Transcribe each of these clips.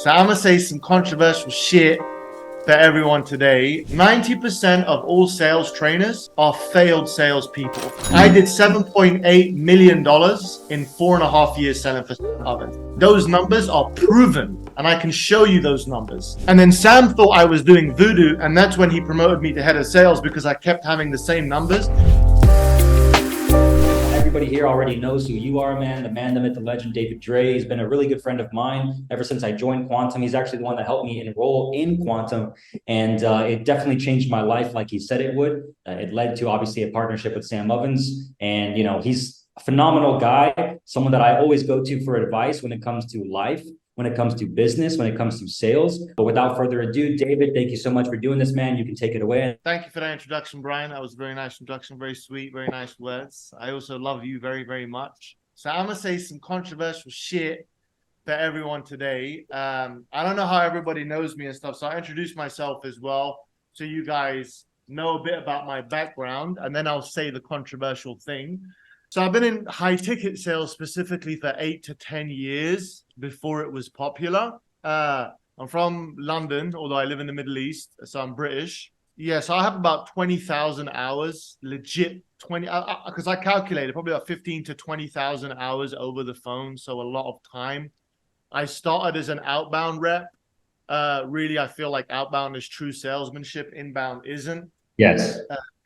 So I'm gonna say some controversial shit for everyone today. 90% of all sales trainers are failed salespeople. I did $7.8 million in 4.5 years selling for ovens. Those numbers are proven, and I can show you those numbers. And then Sam thought I was doing voodoo, and that's when he promoted me to head of sales because I kept having the same numbers. Everybody here already knows who you are, man. The man, the myth, the legend, David Dre. He's been a really good friend of mine ever since I joined Quantum. He's actually the one that helped me enroll in Quantum, and it definitely changed my life like he said it would. It led to obviously a partnership with Sam Ovens, and he's a phenomenal guy, someone that I always go to for advice when it comes to life, when it comes to business, when it comes to sales. But without further ado, David, thank you so much for doing this, man. You can take it away. Thank you for that introduction, Brian. That was a very nice introduction, very sweet, very nice words. I also love you very, very much. So I'm gonna say some controversial shit for everyone today. I don't know how everybody knows me and stuff, so I introduce myself as well, so you guys know a bit about my background, and then I'll say the controversial thing. So I've been in high ticket sales specifically for 8 to 10 years before it was popular. I'm from London, although I live in the Middle East, so I'm British. Yeah, so I have about 20,000 hours, legit 20, because I calculated probably about 15 to 20,000 hours over the phone, so a lot of time. I started as an outbound rep. Really, I feel like outbound is true salesmanship. Inbound isn't. Yes.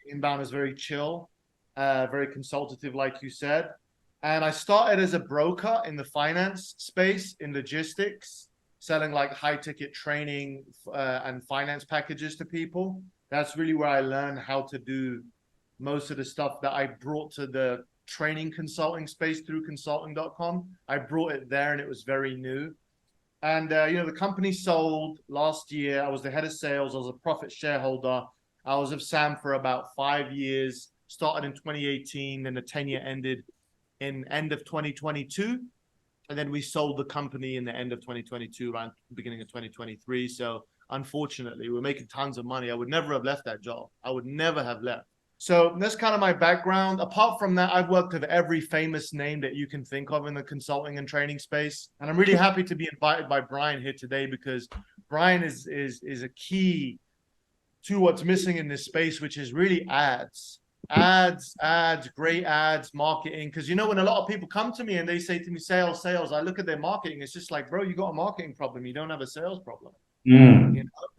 Inbound is very chill, very consultative, like you said. And I started as a broker in the finance space, in logistics, selling like high ticket training and finance packages to people. That's really where I learned how to do most of the stuff that I brought to the training consulting space through consulting.com. I brought it there and it was very new. And, the company sold last year. I was the head of sales. I was a profit shareholder. I was with Sam for about 5 years, started in 2018, then the tenure ended in end of 2022. And then we sold the company in the end of 2022, around the beginning of 2023. So unfortunately, we're making tons of money. I would never have left that job. I would never have left. So that's kind of my background. Apart from that, I've worked with every famous name that you can think of in the consulting and training space. And I'm really happy to be invited by Brian here today because Brian is a key to what's missing in this space, which is really ads, great ads, marketing. Because when a lot of people come to me and they say to me, sales, I look at their marketing. It's just like, bro, you got a marketing problem. You don't have a sales problem.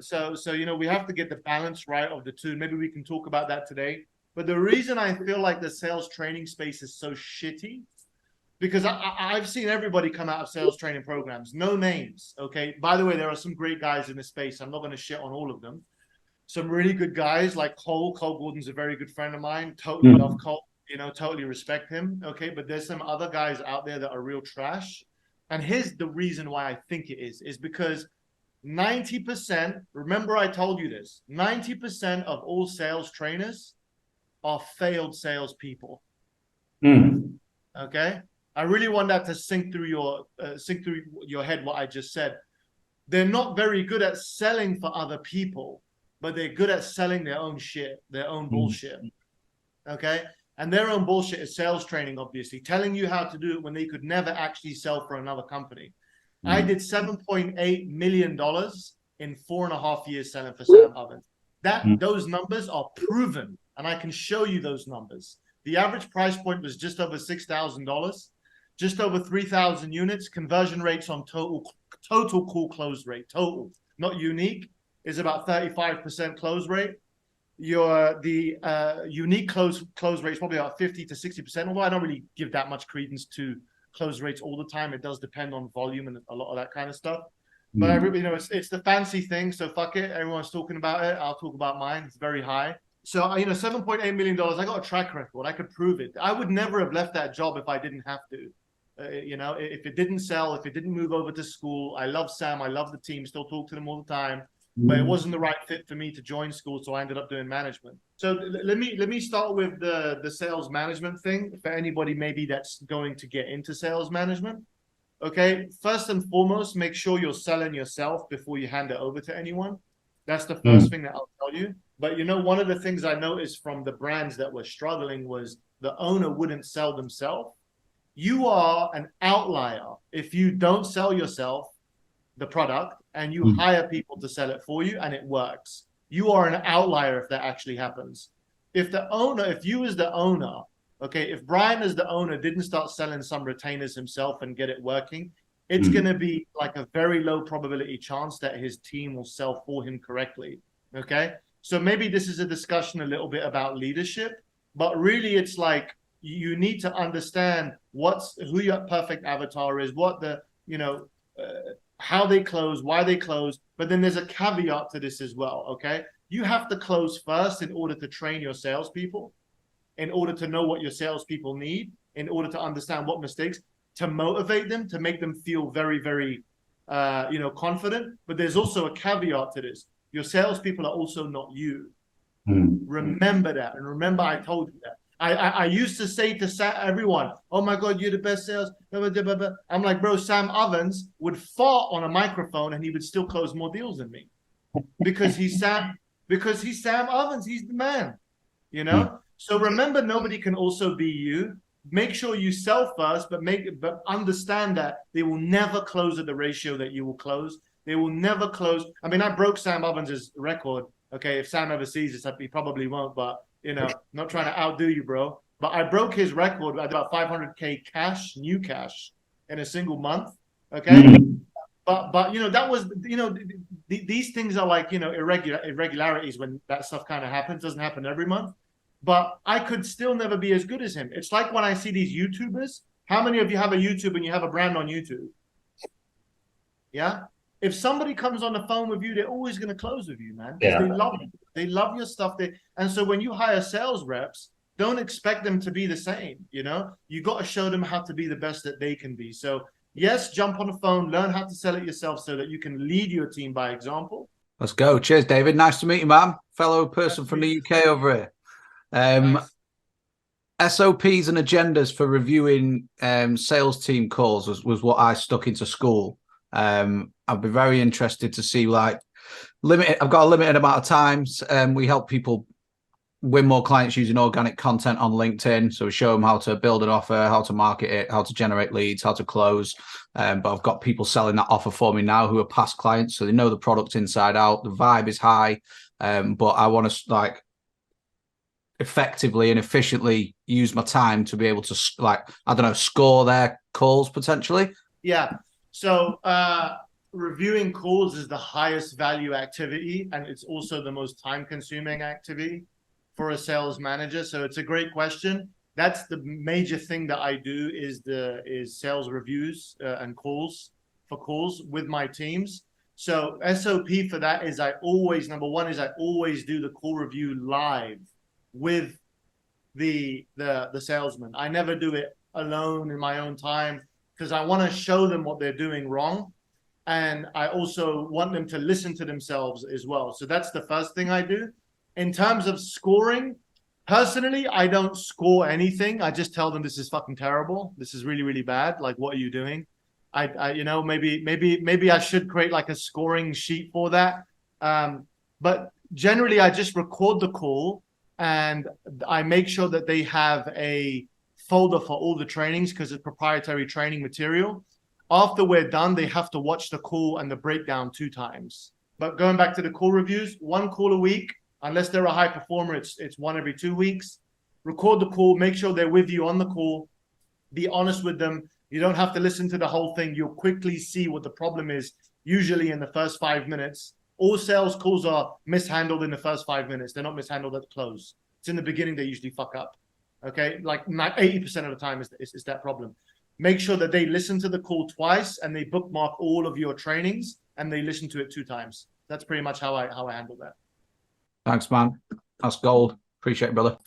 So we have to get the balance right of the two. Maybe we can talk about that today. But the reason I feel like the sales training space is so shitty, because I've seen everybody come out of sales training programs, no names. Okay. By the way, there are some great guys in the space. I'm not going to shit on all of them. Some really good guys like Cole. Cole Gordon's a very good friend of mine. Totally love Cole. Totally respect him. Okay. But there's some other guys out there that are real trash. And here's the reason why I think it is because 90%, remember I told you this, 90% of all sales trainers are failed salespeople. Okay? I really want that to sink through your head what I just said. They're not very good at selling for other people, but they're good at selling their own shit, their own bullshit. Okay? And their own bullshit is sales training, obviously, telling you how to do it when they could never actually sell for another company. I did $7.8 million in 4.5 years selling for Sam Ovens. Those numbers are proven, and I can show you those numbers. The average price point was just over $6,000, just over 3,000 units. Conversion rates on total call close rate, total, not unique, is about 35% close rate. The unique close rate is probably about 50 to 60%, although I don't really give that much credence to close rates all the time. It does depend on volume and a lot of that kind of stuff. But I really, it's the fancy thing. So fuck it. Everyone's talking about it. I'll talk about mine. It's very high. So, $7.8 million, I got a track record. I could prove it. I would never have left that job if I didn't have to. If it didn't sell, if it didn't move over to school. I love Sam. I love the team. Still talk to them all the time. But it wasn't the right fit for me to join school, so I ended up doing management. So let me start with the sales management thing for anybody maybe that's going to get into sales management. Okay, first and foremost, make sure you're selling yourself before you hand it over to anyone. That's the first thing that I'll tell you. But one of the things I noticed from the brands that were struggling was the owner wouldn't sell themselves. You are an outlier if you don't sell yourself the product and you hire people to sell it for you and it works. You are an outlier if that actually happens. If you as the owner, okay, if Brian as the owner didn't start selling some retainers himself and get it working, it's going to be like a very low probability chance that his team will sell for him correctly. Okay. So maybe this is a discussion a little bit about leadership, but really it's like you need to understand who your perfect avatar is, what the, how they close, why they close. But then there's a caveat to this as well. Okay. You have to close first in order to train your salespeople, in order to know what your salespeople need, in order to understand what mistakes, to motivate them, to make them feel very, very, confident. But there's also a caveat to this. Your salespeople are also not you. Remember that. And remember, I told you that. I used to say to everyone, oh my God, you're the best sales. I'm like, bro, Sam Ovens would fart on a microphone and he would still close more deals than me. Because he's Sam Ovens. He's the man, So remember, nobody can also be you. Make sure you sell first, but understand that they will never close at the ratio that you will close. They will never close. I mean, I broke Sam Ovens' record. Okay, if Sam ever sees this, he probably won't. But not trying to outdo you, bro. But I broke his record at about 500K cash, new cash, in a single month. Okay, but that was these things are like irregularities when that stuff kind of happens. Doesn't happen every month. But I could still never be as good as him. It's like when I see these YouTubers. How many of you have a YouTube and you have a brand on YouTube? Yeah. If somebody comes on the phone with you, they're always going to close with you, man. Yeah. They love you. They love your stuff. And so when you hire sales reps, don't expect them to be the same. You got to show them how to be the best that they can be. So yes, jump on the phone, learn how to sell it yourself so that you can lead your team by example. Let's go. Cheers, David. Nice to meet you, man. Fellow person from the UK over here. Nice. SOPs and agendas for reviewing sales team calls was what I stuck into school. I'd be very interested to see I've got a limited amount of times. We help people win more clients using organic content on LinkedIn. So we show them how to build an offer, how to market it, how to generate leads, how to close. But I've got people selling that offer for me now who are past clients. So they know the product inside out. The vibe is high. But I want to effectively and efficiently use my time to be able to score their calls potentially. Yeah. So reviewing calls is the highest value activity, and it's also the most time consuming activity for a sales manager. So it's a great question. That's the major thing that I do is sales reviews and calls with my teams. So SOP for that is number one is I always do the call review live with the salesman. I never do it alone in my own time because I want to show them what they're doing wrong. And I also want them to listen to themselves as well. So that's the first thing I do. In terms of scoring, personally, I don't score anything. I just tell them this is fucking terrible. This is really, really bad. Like, what are you doing? Maybe I should create like a scoring sheet for that. But generally, I just record the call and I make sure that they have a folder for all the trainings because it's proprietary training material. After we're done, they have to watch the call and the breakdown 2 times. But going back to the call reviews, 1 call a week. Unless they're a high performer, it's 1 every 2 weeks. Record the call, make sure they're with you on the call. Be honest with them. You don't have to listen to the whole thing. You'll quickly see what the problem is, usually in the first 5 minutes. All sales calls are mishandled in the first 5 minutes. They're not mishandled at the close. It's in the beginning they usually fuck up. Okay, like 80% of the time is that problem. Make sure that they listen to the call twice and they bookmark all of your trainings and they listen to it 2 times. That's pretty much how I handle that. Thanks, man. That's gold. Appreciate it, brother.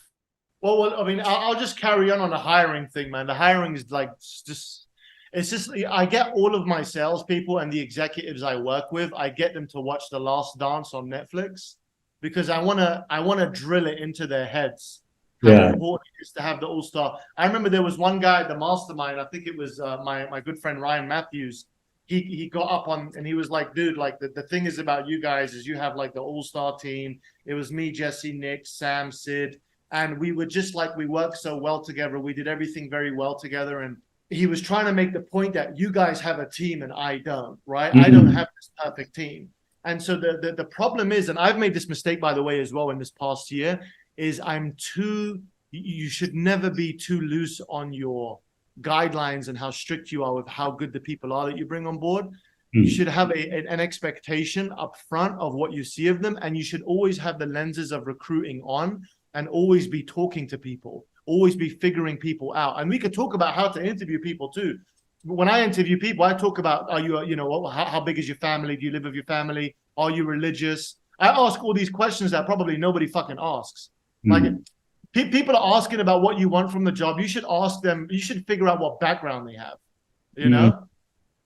Well, I mean, I'll just carry on the hiring thing, man. The hiring is it's just, I get all of my salespeople and the executives I work with, I get them to watch The Last Dance on Netflix because I want to drill it into their heads. How important it is to have the all-star. I remember there was one guy at the mastermind, I think it was my good friend Ryan Matthews. He got up on and he was like, dude, like the thing is about you guys is you have like the all-star team. It was me, Jesse, Nick, Sam, Sid. And we were just like, we worked so well together. We did everything very well together. And he was trying to make the point that you guys have a team and I don't, right? I don't have this perfect team. And so the problem is, and I've made this mistake, by the way, as well in this past year, is you should never be too loose on your guidelines and how strict you are with how good the people are that you bring on board. You should have an expectation up front of what you see of them, and you should always have the lenses of recruiting on and always be talking to people, always be figuring people out. And we could talk about how to interview people too. When I interview people, I talk about, are you, how big is your family? Do you live with your family? Are you religious? I ask all these questions that probably nobody fucking asks. Like, people are asking about what you want from the job. You should ask them, you should figure out what background they have, you know?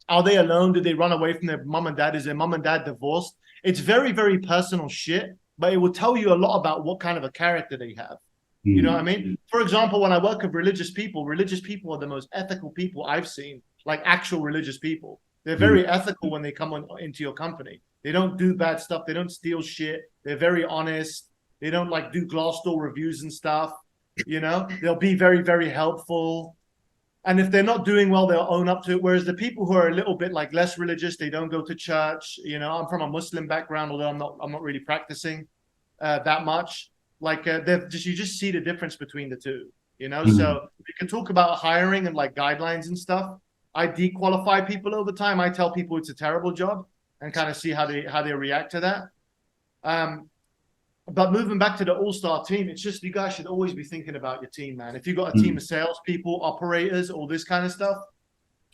Are they alone? Did they run away from their mom and dad? Is their mom and dad divorced? It's very, very personal shit, but it will tell you a lot about what kind of a character they have. You know what I mean? For example, when I work with religious people are the most ethical people I've seen, like actual religious people. They're very ethical when they come into your company. They don't do bad stuff. They don't steal shit. They're very honest. They don't like do Glassdoor reviews and stuff. You know, they'll be very, very helpful. And if they're not doing well, they'll own up to it. Whereas the people who are a little bit like less religious, they don't go to church. You know, I'm from a Muslim background, although I'm not really practicing that much. Like you just see the difference between the two. You know, so we can talk about hiring and like guidelines and stuff. I dequalify people over time. I tell people it's a terrible job and kind of see how they react to that. But moving back to the all-star team, it's just you guys should always be thinking about your team, man. If you've got a team of salespeople, operators, all this kind of stuff,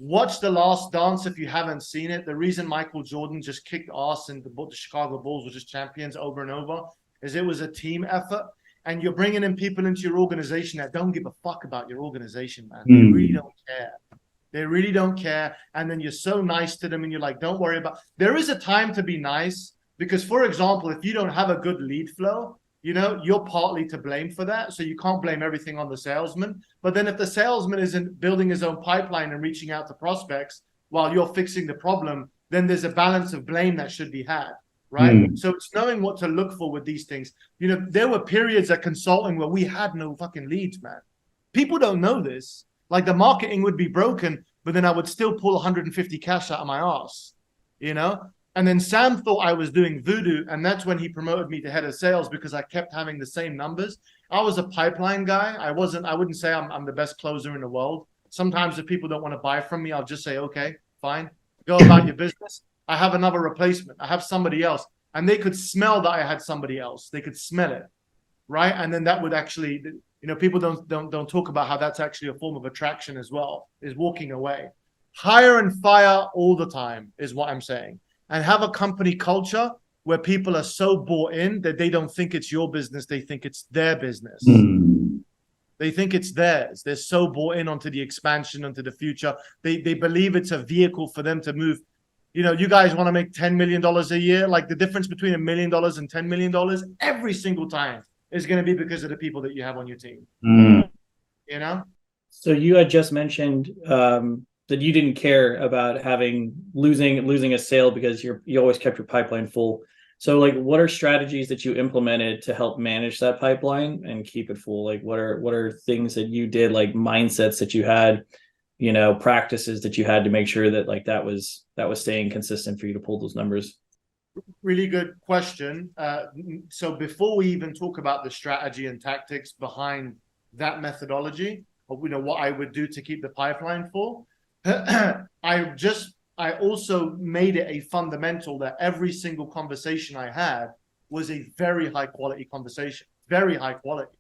watch The Last Dance if you haven't seen it. The reason Michael Jordan just kicked ass and the Chicago Bulls were just champions over and over is it was a team effort. And you're bringing in people into your organization that don't give a fuck about your organization, man. They really don't care. They really don't care. And then you're so nice to them and you're like, don't worry about. There is a time to be nice. Because, for example, if you don't have a good lead flow, you know, you're partly to blame for that. So you can't blame everything on the salesman. But then if the salesman isn't building his own pipeline and reaching out to prospects while you're fixing the problem, then there's a balance of blame that should be had, right? So it's knowing what to look for with these things. You know, there were periods at consulting where we had no fucking leads, man. People don't know this. Like the marketing would be broken, but then I would still pull 150 cash out of my ass, you know? And then Sam thought I was doing voodoo, and that's when he promoted me to head of sales because I kept having the same numbers. I was a pipeline guy. I wouldn't say I'm the best closer in the world. Sometimes if people don't want to buy from me, I'll just say, okay, fine, go about your business. I have another replacement. I have somebody else. And they could smell that I had somebody else. They could smell it, right? And then that would actually, you know, people don't talk about how that's actually a form of attraction as well, is walking away. Hire and fire all the time is what I'm saying. And have a company culture where people are so bought in that they don't think it's your business. They think it's their business. They think it's theirs. They're so bought in onto the expansion, onto the future. They believe it's a vehicle for them to move. You know, you guys want to make $10 million a year. Like the difference between $1 million and $10 million every single time is going to be because of the people that you have on your team. You know? So you had just mentioned that you didn't care about losing a sale because you always kept your pipeline full. So like, what are strategies that you implemented to help manage that pipeline and keep it full? Like, what are things that you did, like mindsets that you had, you know, practices that you had to make sure that like that was staying consistent for you to pull those numbers? Really good question. So before we even talk about the strategy and tactics behind that methodology, or you know what I would do to keep the pipeline full. I also made it a fundamental that every single conversation I had was a very high quality conversation, very high quality.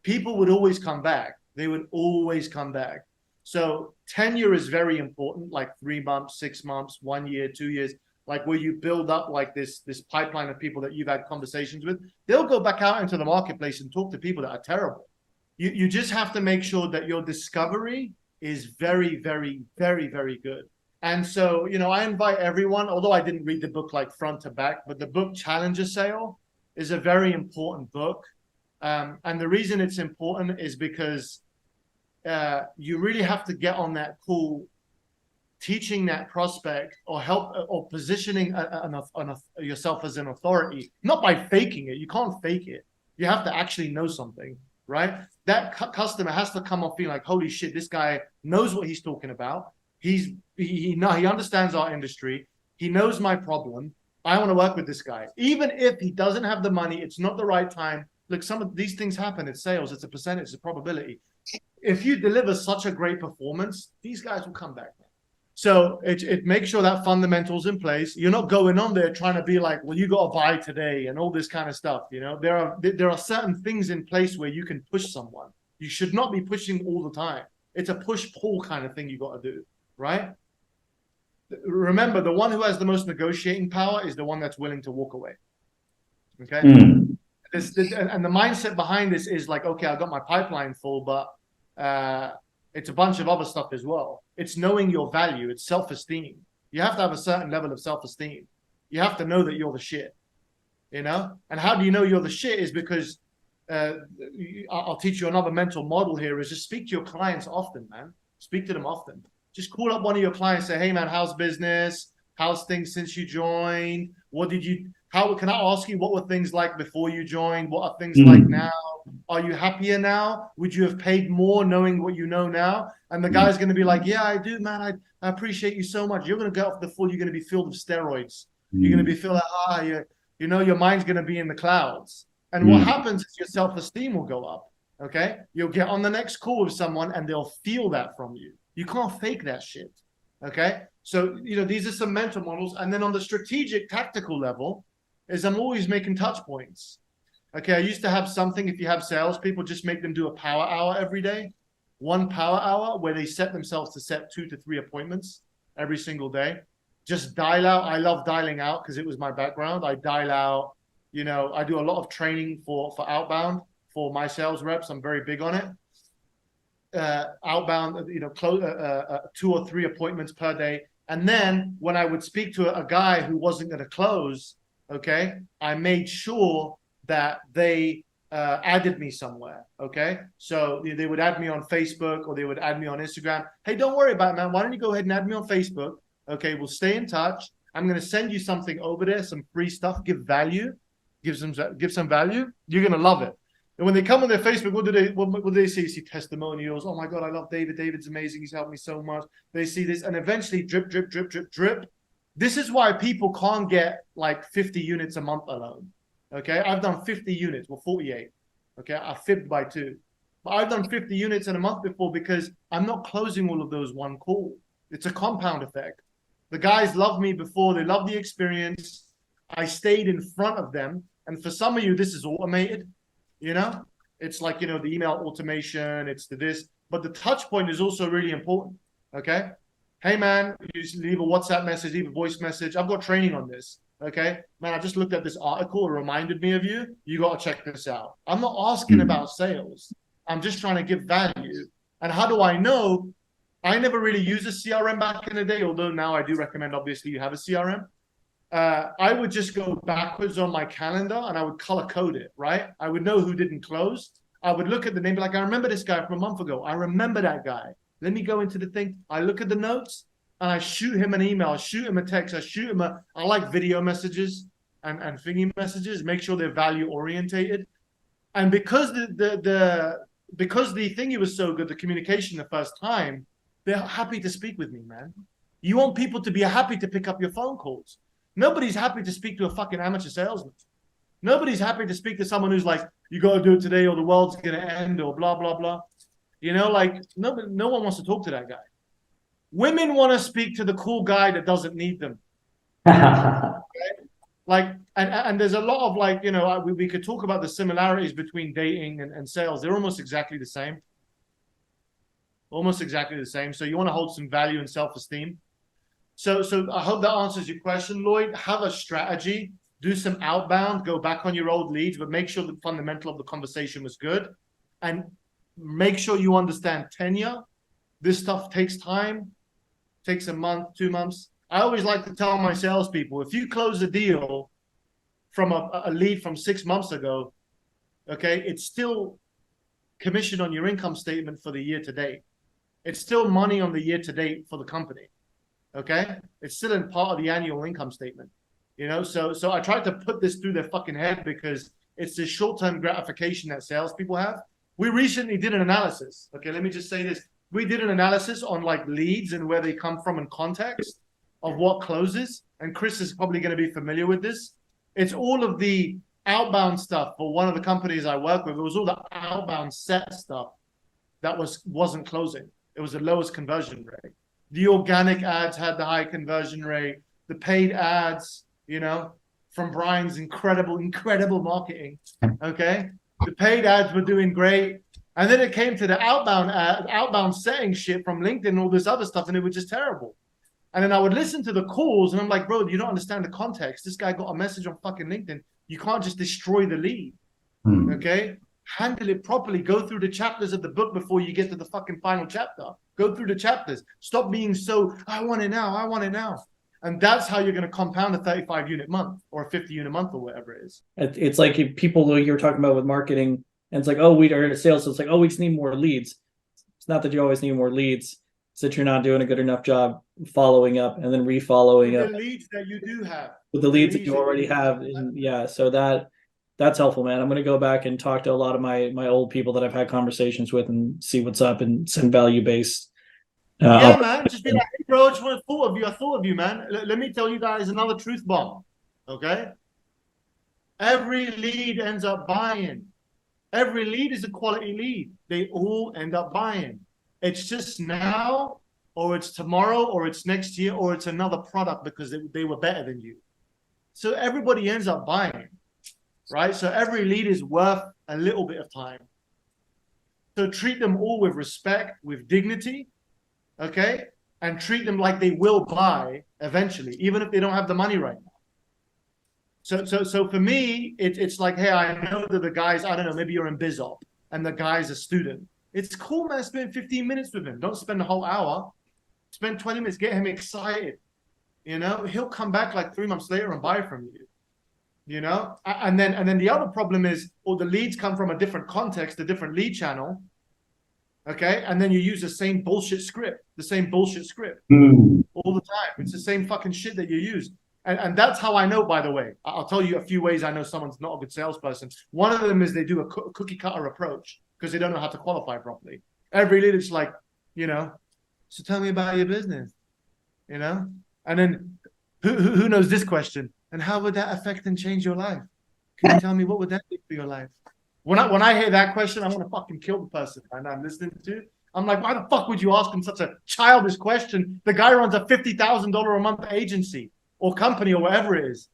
People would always come back. They would always come back. So tenure is very important, like 3 months, 6 months, 1 year, 2 years, like where you build up like this pipeline of people that you've had conversations with. They'll go back out into the marketplace and talk to people that are terrible. You just have to make sure that your discovery is very, very, very, very good. And so, you know, I invite everyone, although I didn't read the book like front to back, but the book Challenger Sale is a very important book. And the reason it's important is because you really have to get on that call, teaching that prospect or positioning yourself as an authority, not by faking it. You can't fake it. You have to actually know something, right? That customer has to come off feeling like, holy shit, this guy knows what he's talking about. He understands our industry. He knows my problem. I want to work with this guy. Even if he doesn't have the money, it's not the right time. Look, some of these things happen. It's sales. It's a percentage. It's a probability. If you deliver such a great performance, these guys will come back. So it makes sure that fundamentals in place. You're not going on there trying to be like, well, you got to buy today and all this kind of stuff. You know, there are certain things in place where you can push someone. You should not be pushing all the time. It's a push-pull kind of thing you got to do, right? Remember, the one who has the most negotiating power is the one that's willing to walk away. Okay. And the mindset behind this is like, okay, I got my pipeline full, but it's a bunch of other stuff as well. It's knowing your value. It's self-esteem. You have to have a certain level of self-esteem. You have to know that you're the shit, you know? And how do you know you're the shit is because I'll teach you another mental model here is just speak to your clients often, man. Speak to them often. Just call up one of your clients, say, hey man, how's business? How's things since you joined? How can I ask you what were things like before you joined? What are things like now? Are you happier now? Would you have paid more knowing what you know now? And the guy's going to be like, yeah, I do, man. I appreciate you so much. You're going to get off the floor. You're going to be filled with steroids. You're going to be feeling you know, your mind's going to be in the clouds. And what happens is your self-esteem will go up. Okay. You'll get on the next call with someone and they'll feel that from you. You can't fake that shit. Okay. So, you know, these are some mental models. And then on the strategic tactical level is I'm always making touch points. Okay. I used to have something, if you have salespeople, just make them do a power hour every day. 1 power hour where they set themselves to set 2 to 3 appointments every single day. Just dial out. I love dialing out because it was my background. I dial out, you know, I do a lot of training for outbound for my sales reps. I'm very big on it. Outbound, you know, 2 or 3 appointments per day. And then when I would speak to a guy who wasn't going to close, okay, I made sure that they added me somewhere, okay? So they would add me on Facebook or they would add me on Instagram. Hey, don't worry about it, man. Why don't you go ahead and add me on Facebook? Okay, we'll stay in touch. I'm going to send you something over there, some free stuff, give value, give some value. You're going to love it. And when they come on their Facebook, what do they see? See testimonials. Oh my God, I love David. David's amazing. He's helped me so much. They see this and eventually drip, drip, drip, drip, drip. This is why people can't get like 50 units a month alone. Okay. I've done 50 units, well, 48. Okay. I fibbed by 2, but I've done 50 units in a month before because I'm not closing all of those one call. It's a compound effect. The guys love me before. They love the experience. I stayed in front of them. And for some of you, this is automated. You know, it's like, you know, the email automation, it's the this, but the touch point is also really important. Okay. Hey man, you just leave a WhatsApp message, leave a voice message. I've got training on this. Okay. Man, I just looked at this article. It reminded me of you. You got to check this out. I'm not asking about sales. I'm just trying to give value. And how do I know? I never really used a CRM back in the day, although now I do recommend, obviously, you have a CRM. I would just go backwards on my calendar and I would color code it, right? I would know who didn't close. I would look at the name, like, I remember this guy from a month ago. I remember that guy. Let me go into the thing. I look at the notes and I shoot him an email, I shoot him a text, I like video messages and thingy messages, make sure they're value orientated. And because because the thingy was so good, the communication the first time, they're happy to speak with me, man. You want people to be happy to pick up your phone calls. Nobody's happy to speak to a fucking amateur salesman. Nobody's happy to speak to someone who's like, you got to do it today or the world's going to end or blah, blah, blah. You know, like no one wants to talk to that guy. Women want to speak to the cool guy that doesn't need them. Okay? Like, and there's a lot of like, you know, we could talk about the similarities between dating and sales. They're almost exactly the same. Almost exactly the same. So you want to hold some value and self-esteem. So I hope that answers your question, Lloyd. Have a strategy, do some outbound, go back on your old leads, but make sure the fundamental of the conversation was good. And make sure you understand tenure. This stuff takes time, takes a month, 2 months. I always like to tell my salespeople, if you close a deal from a lead from 6 months ago, okay, it's still commission on your income statement for the year to date. It's still money on the year to date for the company. Okay, it's still in part of the annual income statement, you know. So I tried to put this through their fucking head because it's this short-term gratification that salespeople have. We recently did an analysis. Okay, let me just say this. We did an analysis on like leads and where they come from in context of what closes. And Chris is probably going to be familiar with this. It's all of the outbound stuff for one of the companies I work with. It was all the outbound set stuff that wasn't closing. It was the lowest conversion rate. The organic ads had the high conversion rate. The paid ads, from Brian's incredible marketing. Okay. The paid ads were doing great. And then it came to the outbound setting shit from LinkedIn and all this other stuff, and it was just terrible. And then I would listen to the calls, and I'm like, bro, you don't understand the context. This guy got a message on fucking LinkedIn. You can't just destroy the lead. Okay? Handle it properly. Go through the chapters of the book before you get to the fucking final chapter. Go through the chapters. Stop being so, I want it now. I want it now. And that's how you're going to compound a 35-unit month or a 50-unit month or whatever it is. It's like if people you were talking about with marketing, and it's like, oh, we are sales. So it's like, oh, we just need more leads. It's not that you always need more leads. It's that you're not doing a good enough job following up and then refollowing up. The leads that you do have. With the leads that you already have. And yeah. So that's helpful, man. I'm going to go back and talk to a lot of my old people that I've had conversations with and see what's up and send value-based. Yeah, man. Just be like, hey, bro, I just want to I thought of you, man. Let me tell you guys another truth bomb. Okay? Every lead ends up buying. Every lead is a quality lead. They all end up buying. It's just now, or it's tomorrow, or it's next year, or it's another product because they were better than you. So everybody ends up buying, right? So every lead is worth a little bit of time. So treat them all with respect, with dignity, okay? And treat them like they will buy eventually, even if they don't have the money right now. So for me, it's like, hey, I know that the guys, I don't know, maybe you're in BizOp and the guy's a student. It's cool, man. Spend 15 minutes with him. Don't spend the whole hour. Spend 20 minutes. Get him excited. He'll come back like 3 months later and buy from you. And then the other problem is all the leads come from a different context, a different lead channel. Okay. And then you use the same bullshit script all the time. It's the same fucking shit that you use. And that's how I know, by the way. I'll tell you a few ways I know someone's not a good salesperson. One of them is they do a cookie cutter approach because they don't know how to qualify properly. Every lead is like, so tell me about your business, And then who knows this question? And how would that affect and change your life? Can you tell me what would that do for your life? When I hear that question, I want to fucking kill the person I'm listening to. I'm like, why the fuck would you ask him such a childish question? The guy runs a $50,000 a month agency or company or whatever it is.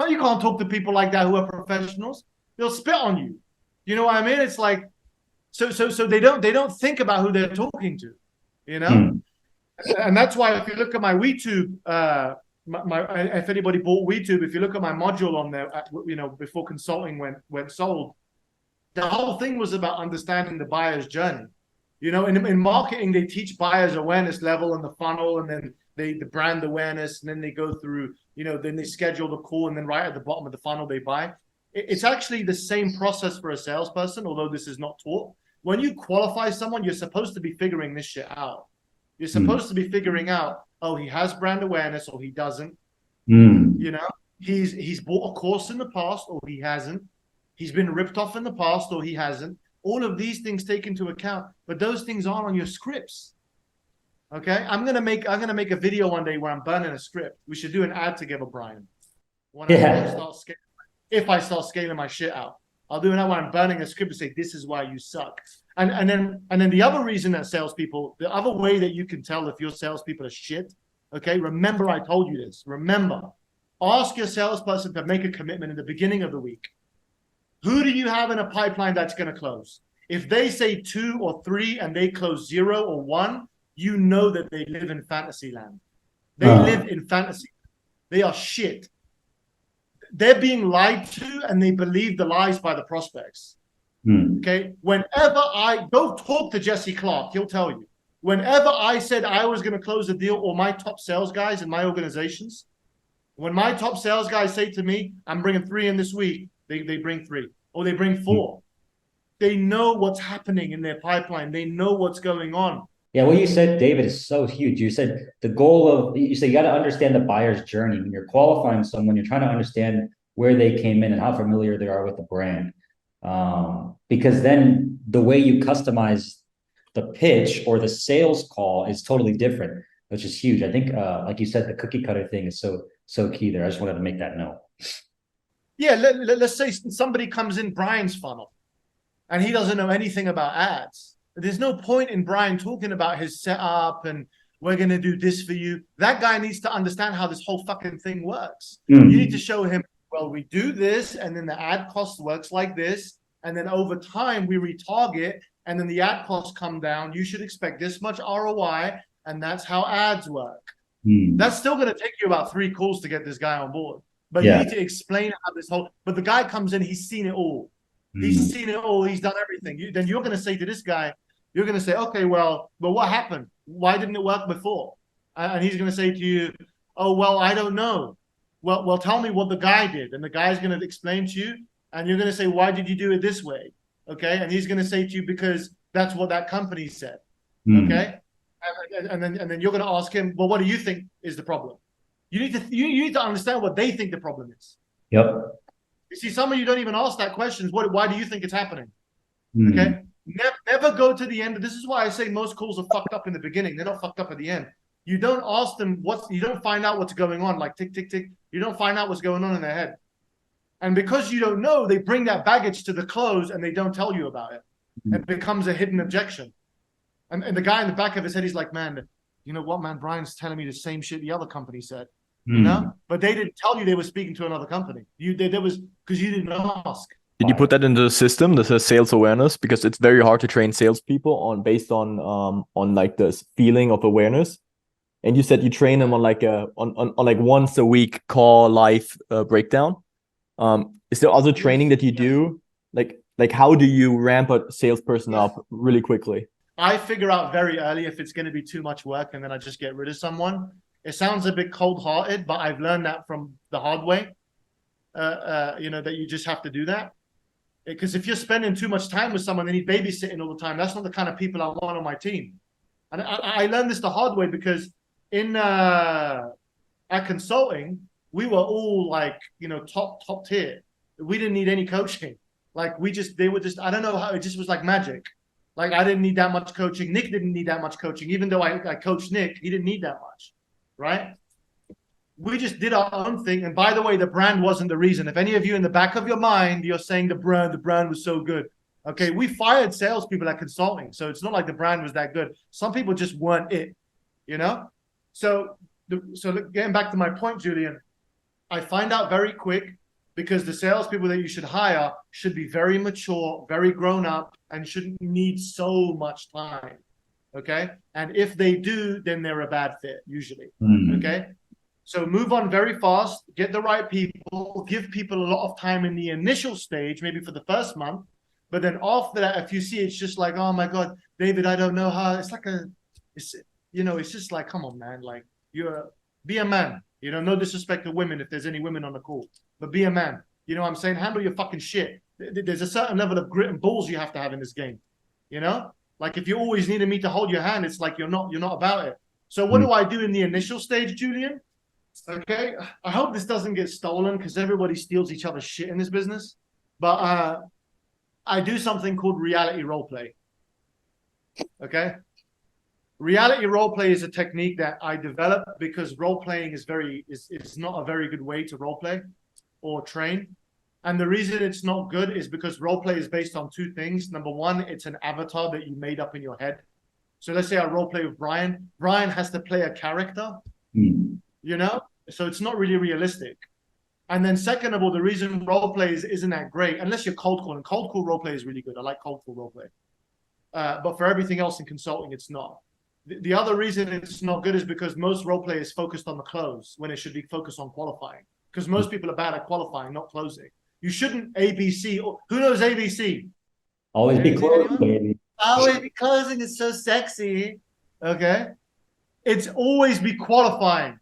You can't talk to people like that who are professionals. They'll spit on you. You know what I mean? It's like, so they don't think about who they're talking to, And that's why if you look at my WeTube, if anybody bought WeTube, if you look at my module on there, before consulting went sold, the whole thing was about understanding the buyer's journey. In marketing, they teach buyer's awareness level and the funnel, and then the brand awareness, and then they go through, then they schedule the call, and then right at the bottom of the funnel, they buy. It's actually the same process for a salesperson, although this is not taught. When you qualify someone, you're supposed to be figuring this shit out. You're supposed to be figuring out, oh, he has brand awareness or he doesn't. He's bought a course in the past or he hasn't. He's been ripped off in the past or he hasn't. All of these things take into account, but those things aren't on your scripts. Okay, I'm gonna make a video one day where I'm burning a script. We should do an ad together, Brian. If I start scaling my shit out, I'll do an ad where I'm burning a script and say, "This is why you suck." And then the other reason that salespeople, the other way that you can tell if your salespeople are shit. Okay, remember I told you this. Remember, ask your salesperson to make a commitment in the beginning of the week. Who do you have in a pipeline that's going to close? If they say 2 or 3 and they close 0 or 1, you know that they live in fantasy land. They live in fantasy. They are shit. They're being lied to and they believe the lies by the prospects. Okay. Whenever I go talk to Jesse Clark, he'll tell you. Whenever I said I was going to close a deal, or my top sales guys in my organizations, when my top sales guys say to me, I'm bringing 3 in this week, they bring 3 or they bring 4. They know what's happening in their pipeline. They know what's going on. Yeah, what you said, David, is so huge. You said you got to understand the buyer's journey. When you're qualifying someone, you're trying to understand where they came in and how familiar they are with the brand. Because then the way you customize the pitch or the sales call is totally different, which is huge. I think, like you said, the cookie cutter thing is so key there. I just wanted to make that note. Yeah, let's say somebody comes in Brian's funnel and he doesn't know anything about ads. There's no point in Brian talking about his setup and we're going to do this for you. That guy needs to understand how this whole fucking thing works. You need to show him, well, we do this, and then the ad cost works like this, and then over time we retarget, and then the ad costs come down. You should expect this much ROI, and that's how ads work. That's still going to take you about 3 calls to get this guy on board. But you need to explain how this whole. But the guy comes in, he's seen it all. He's seen it all. He's done everything. Then you're going to say to this guy, you're going to say, okay, well, what happened? Why didn't it work before? And he's going to say to you, oh, well, I don't know. Well, tell me what the guy did. And the guy's going to explain to you. And you're going to say, why did you do it this way? Okay. And he's going to say to you, because that's what that company said. Okay. And then you're going to ask him, well, what do you think is the problem? You need to understand what they think the problem is. Yep. You see, some of you don't even ask that question. Why do you think it's happening? Okay. Never go to the end. This is why I say most calls are fucked up in the beginning. They're not fucked up at the end. You don't ask them you don't find out what's going on, like tick, tick, tick. You don't find out what's going on in their head. And because you don't know, they bring that baggage to the close and they don't tell you about it. It becomes a hidden objection. And the guy in the back of his head, he's like, man, you know what, man, Brian's telling me the same shit the other company said. You know? But they didn't tell you they were speaking to another company. There was because you didn't ask. Did you put that into the system, the sales awareness? Because it's very hard to train salespeople based on like this feeling of awareness. And you said you train them on like on like once a week call live breakdown. Is there other training that you do? Like how do you ramp a salesperson up really quickly? I figure out very early if it's going to be too much work, and then I just get rid of someone. It sounds a bit cold-hearted, but I've learned that from the hard way. That you just have to do that. Because if you're spending too much time with someone, they need babysitting all the time. That's not the kind of people I want on my team. And I learned this the hard way because at consulting, we were all like, top tier. We didn't need any coaching. Like they were just, I don't know how, it just was like magic. Like I didn't need that much coaching. Nick didn't need that much coaching. Even though I coached Nick, he didn't need that much, right? We just did our own thing. And by the way, the brand wasn't the reason. If any of you in the back of your mind, you're saying the brand was so good. Okay, we fired salespeople at consulting. So it's not like the brand was that good. Some people just weren't it, So getting back to my point, Julian, I find out very quick because the salespeople that you should hire should be very mature, very grown up, and shouldn't need so much time. Okay. And if they do, then they're a bad fit, usually. Okay. So move on very fast, get the right people, give people a lot of time in the initial stage, maybe for the first month. But then after that, if you see it's just like, oh my God, David, I don't know how. It's like it's just like, come on, man. Like be a man. No disrespect to women if there's any women on the call, but be a man. You know what I'm saying? Handle your fucking shit. There's a certain level of grit and balls you have to have in this game. Like if you always needed me to hold your hand, it's like you're not about it. So what do I do in the initial stage, Julian? Okay, I hope this doesn't get stolen because everybody steals each other's shit in this business. But I do something called reality role play. Okay, reality role play is a technique that I developed because role playing is not a very good way to role play or train. And the reason it's not good is because role play is based on 2 things. Number one, it's an avatar that you made up in your head. So let's say I role play with Brian. Brian has to play a character. So it's not really realistic. And then second of all, the reason role play isn't that great, unless you're cold calling. Cold call role play is really good. I like cold call role play. But for everything else in consulting, it's not. The other reason it's not good is because most role play is focused on the close when it should be focused on qualifying. Because most people are bad at qualifying, not closing. You shouldn't ABC. Who knows ABC? Always be closing, baby. Always be closing is so sexy. Okay. It's always be qualifying.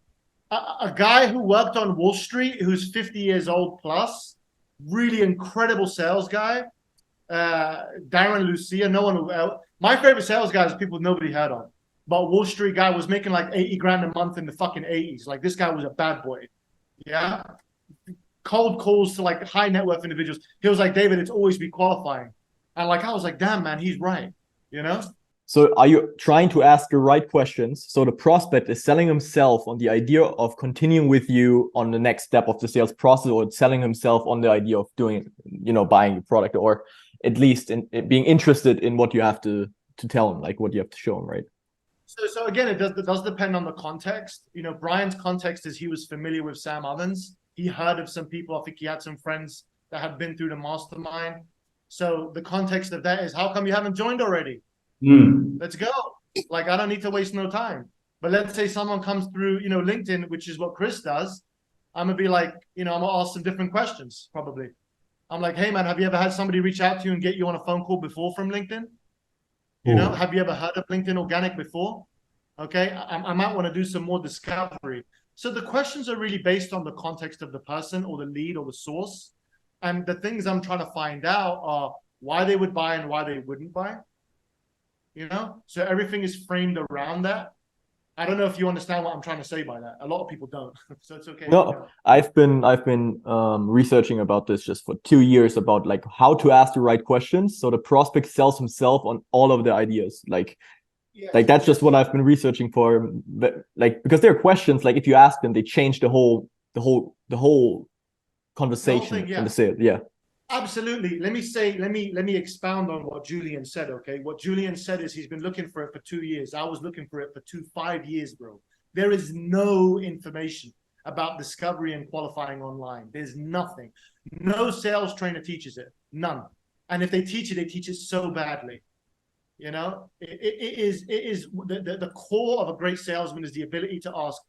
A guy who worked on Wall Street, who's 50 years old plus, really incredible sales guy, Darren Lucia. My favorite sales guy is people nobody heard of. But Wall Street guy was making like 80 grand a month in the fucking 80s. Like this guy was a bad boy. Yeah. cold calls to like high net worth individuals. He was like, David, it's always be qualifying. And like, I was like, damn, man, he's right. You know? So are you trying to ask the right questions? So the prospect is selling himself on the idea of continuing with you on the next step of the sales process, or selling himself on the idea of doing, buying your product, or at least in being interested in what you have to tell him, like what you have to show him, right? So again, it does depend on the context. Brian's context is he was familiar with Sam Ovens. He heard of some people. I think he had some friends that had been through the mastermind. So the context of that is, how come you haven't joined already? Let's go. Like, I don't need to waste no time. But let's say someone comes through, LinkedIn, which is what Chris does. I'm gonna be like, I'm gonna ask some different questions. Probably, I'm like, hey man, have you ever had somebody reach out to you and get you on a phone call before from LinkedIn? Have you ever heard of LinkedIn Organic before? Okay, I might want to do some more discovery. So the questions are really based on the context of the person or the lead or the source. And the things I'm trying to find out are why they would buy and why they wouldn't buy. So everything is framed around that. I don't know if you understand what I'm trying to say by that. A lot of people don't. So it's okay. No, I've been researching about this just for 2 years, about like how to ask the right questions so the prospect sells himself on all of the ideas. Like that's just what I've been researching for. Like, because there are questions, like if you ask them, they change the whole conversation in the sale. Yeah. Absolutely. Let me expound on what Julian said. Okay, what Julian said is he's been looking for it for 2 years. I was looking for it for 5 years, bro. There is no information about discovery and qualifying online. There's nothing. No sales trainer teaches it. None. And if they teach it, they teach it so badly. It is the core of a great salesman is the ability to ask.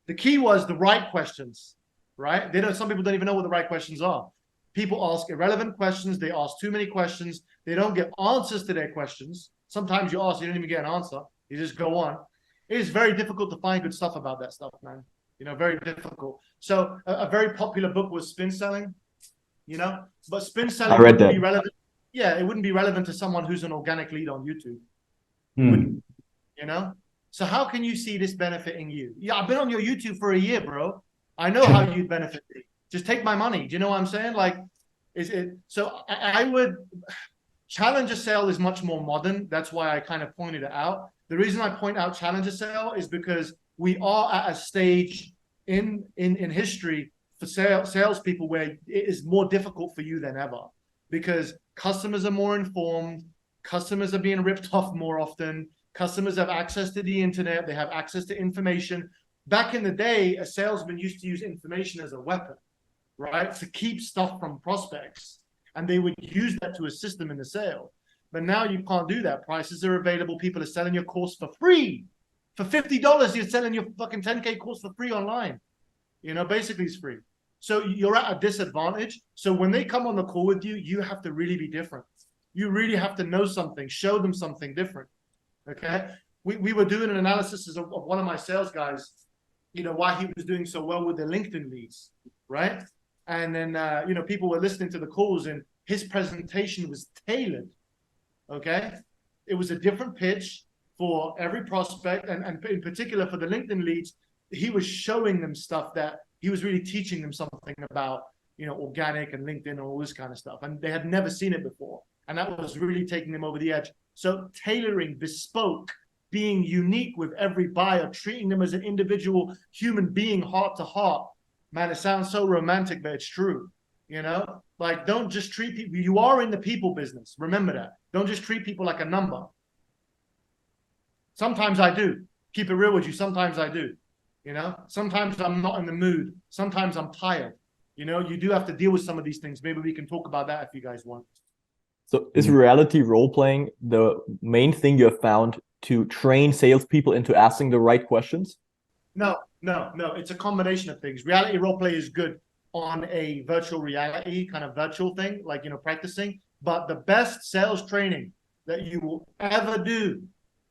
The key was the right questions, right? Some people don't even know what the right questions are. People ask irrelevant questions. They ask too many questions. They don't get answers to their questions. Sometimes you ask, you don't even get an answer. You just go on. It is very difficult to find good stuff about that stuff, man. Very difficult. So a very popular book was Spin Selling, but spin selling I read wouldn't that. be relevant. Yeah, it wouldn't be relevant to someone who's an organic lead on YouTube. So how can you see this benefiting you? Yeah, I've been on your YouTube for a year, bro. I know how you'd benefit me. Just take my money. Do you know what I'm saying? Like, is it? So I would. Challenger sale is much more modern. That's why I kind of pointed it out. The reason I point out challenger sale is because we are at a stage in history for salespeople where it is more difficult for you than ever, because customers are more informed, customers are being ripped off more often, customers have access to the internet, they have access to information. Back in the day, a salesman used to use information as a weapon, right? To keep stuff from prospects. And they would use that to assist them in the sale. But now you can't do that. Prices are available. People are selling your course for free. For $50, you're selling your fucking 10K course for free online. Basically it's free. So you're at a disadvantage. So when they come on the call with you, you have to really be different. You really have to know something, show them something different. Okay? We were doing an analysis of one of my sales guys, why he was doing so well with the LinkedIn leads, right? And then, people were listening to the calls and his presentation was tailored, okay? It was a different pitch for every prospect. And in particular for the LinkedIn leads, he was showing them stuff that he was really teaching them something about, organic and LinkedIn and all this kind of stuff. And they had never seen it before. And that was really taking them over the edge. So tailoring, bespoke, being unique with every buyer, treating them as an individual human being, heart to heart. Man, it sounds so romantic, but it's true. Like, don't just treat people. You are in the people business. Remember that. Don't just treat people like a number. Sometimes I do. Keep it real with you. Sometimes I do. Sometimes I'm not in the mood. Sometimes I'm tired. You do have to deal with some of these things. Maybe we can talk about that if you guys want. So is reality role playing the main thing you have found to train salespeople into asking the right questions? No. It's a combination of things. Reality role play is good on a virtual reality kind of virtual thing, like, practicing. But the best sales training that you will ever do,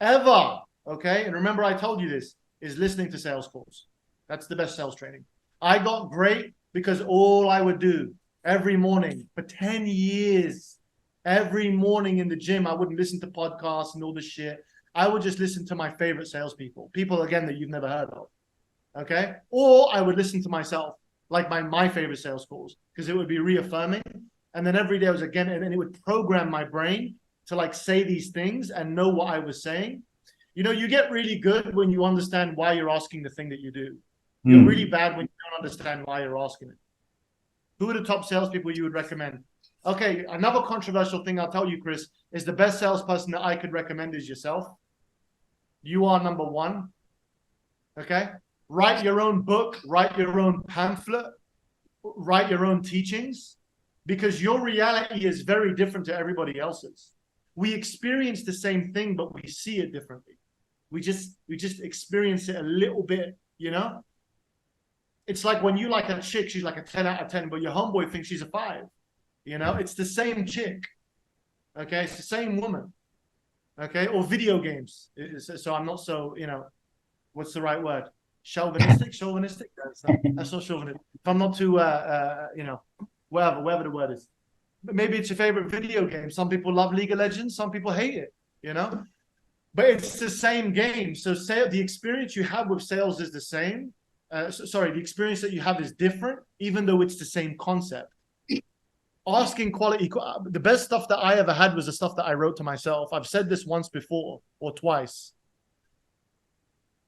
ever, okay? And remember, I told you this, is listening to sales calls. That's the best sales training. I got great because all I would do every morning for 10 years, every morning in the gym, I wouldn't listen to podcasts and all this shit. I would just listen to my favorite salespeople, people, again, that you've never heard of. Okay. Or I would listen to myself. like my favorite sales calls, because it would be reaffirming. And then every day I was again, and then it would program my brain to like say these things and know what I was saying. You know, you get really good when you understand why you're asking the thing that you do. You're really bad when you don't understand why you're asking it. Who are the top salespeople you would recommend? Okay, another controversial thing I'll tell you, Chris, is the best salesperson that I could recommend is yourself. You are number one. Okay? Write your own book, write your own pamphlet, write your own teachings, because your reality is very different to everybody else's. We experience the same thing, but we see it differently. We just experience it a little bit, you know? It's like when you like a chick, she's like a 10 out of 10, but your homeboy thinks she's a 5. You know, it's the same chick. Okay, it's the same woman. Okay, or video games. So I'm not so, you know, what's the right word? Chauvinistic? Chauvinistic? That's not chauvinistic. If I'm not too, you know, whatever the word is. But maybe it's your favorite video game. Some people love League of Legends. Some people hate it, you know? But it's the same game. So the experience you have with sales is the same. The experience that you have is different, even though it's the same concept. Asking quality, the best stuff that I ever had was the stuff that I wrote to myself. I've said this once before or twice.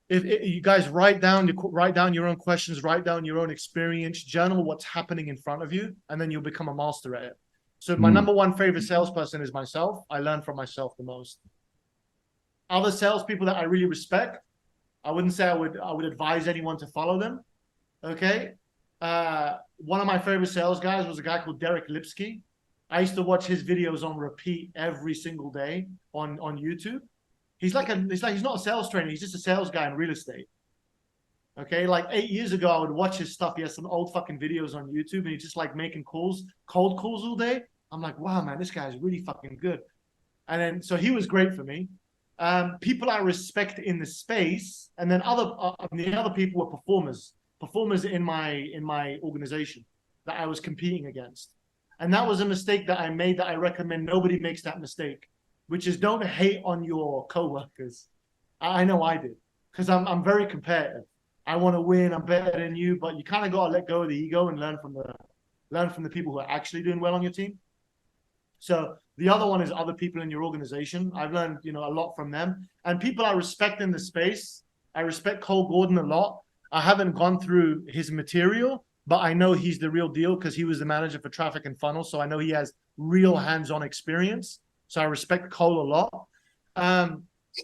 If you guys write down your own questions, write down your own experience, journal what's happening in front of you, and then you'll become a master at it. So my number one favorite salesperson is myself. I learn from myself the most. Other salespeople that I really respect, I wouldn't say I would advise anyone to follow them. Okay. One of my favorite sales guys was a guy called Derek Lipsky. I used to watch his videos on repeat every single day on YouTube. He's not a sales trainer. He's just a sales guy in real estate. Okay. Like 8 years ago, I would watch his stuff. He has some old fucking videos on YouTube and he's just like making cold calls all day. I'm like, wow, man, this guy's really fucking good. And then, so he was great for me. People I respect in the space, and then the other people were performers in my organization that I was competing against. And that was a mistake that I made that I recommend nobody makes that mistake, which is don't hate on your coworkers. I know I did, because I'm very competitive. I want to win. I'm better than you, but you kind of got to let go of the ego and learn from the people who are actually doing well on your team. So the other one is other people in your organization. I've learned, you know, a lot from them, and people I respect in the space. I respect Cole Gordon a lot. I haven't gone through his material, but I know he's the real deal because he was the manager for Traffic and Funnel. So I know he has real hands-on experience. So I respect Cole a lot.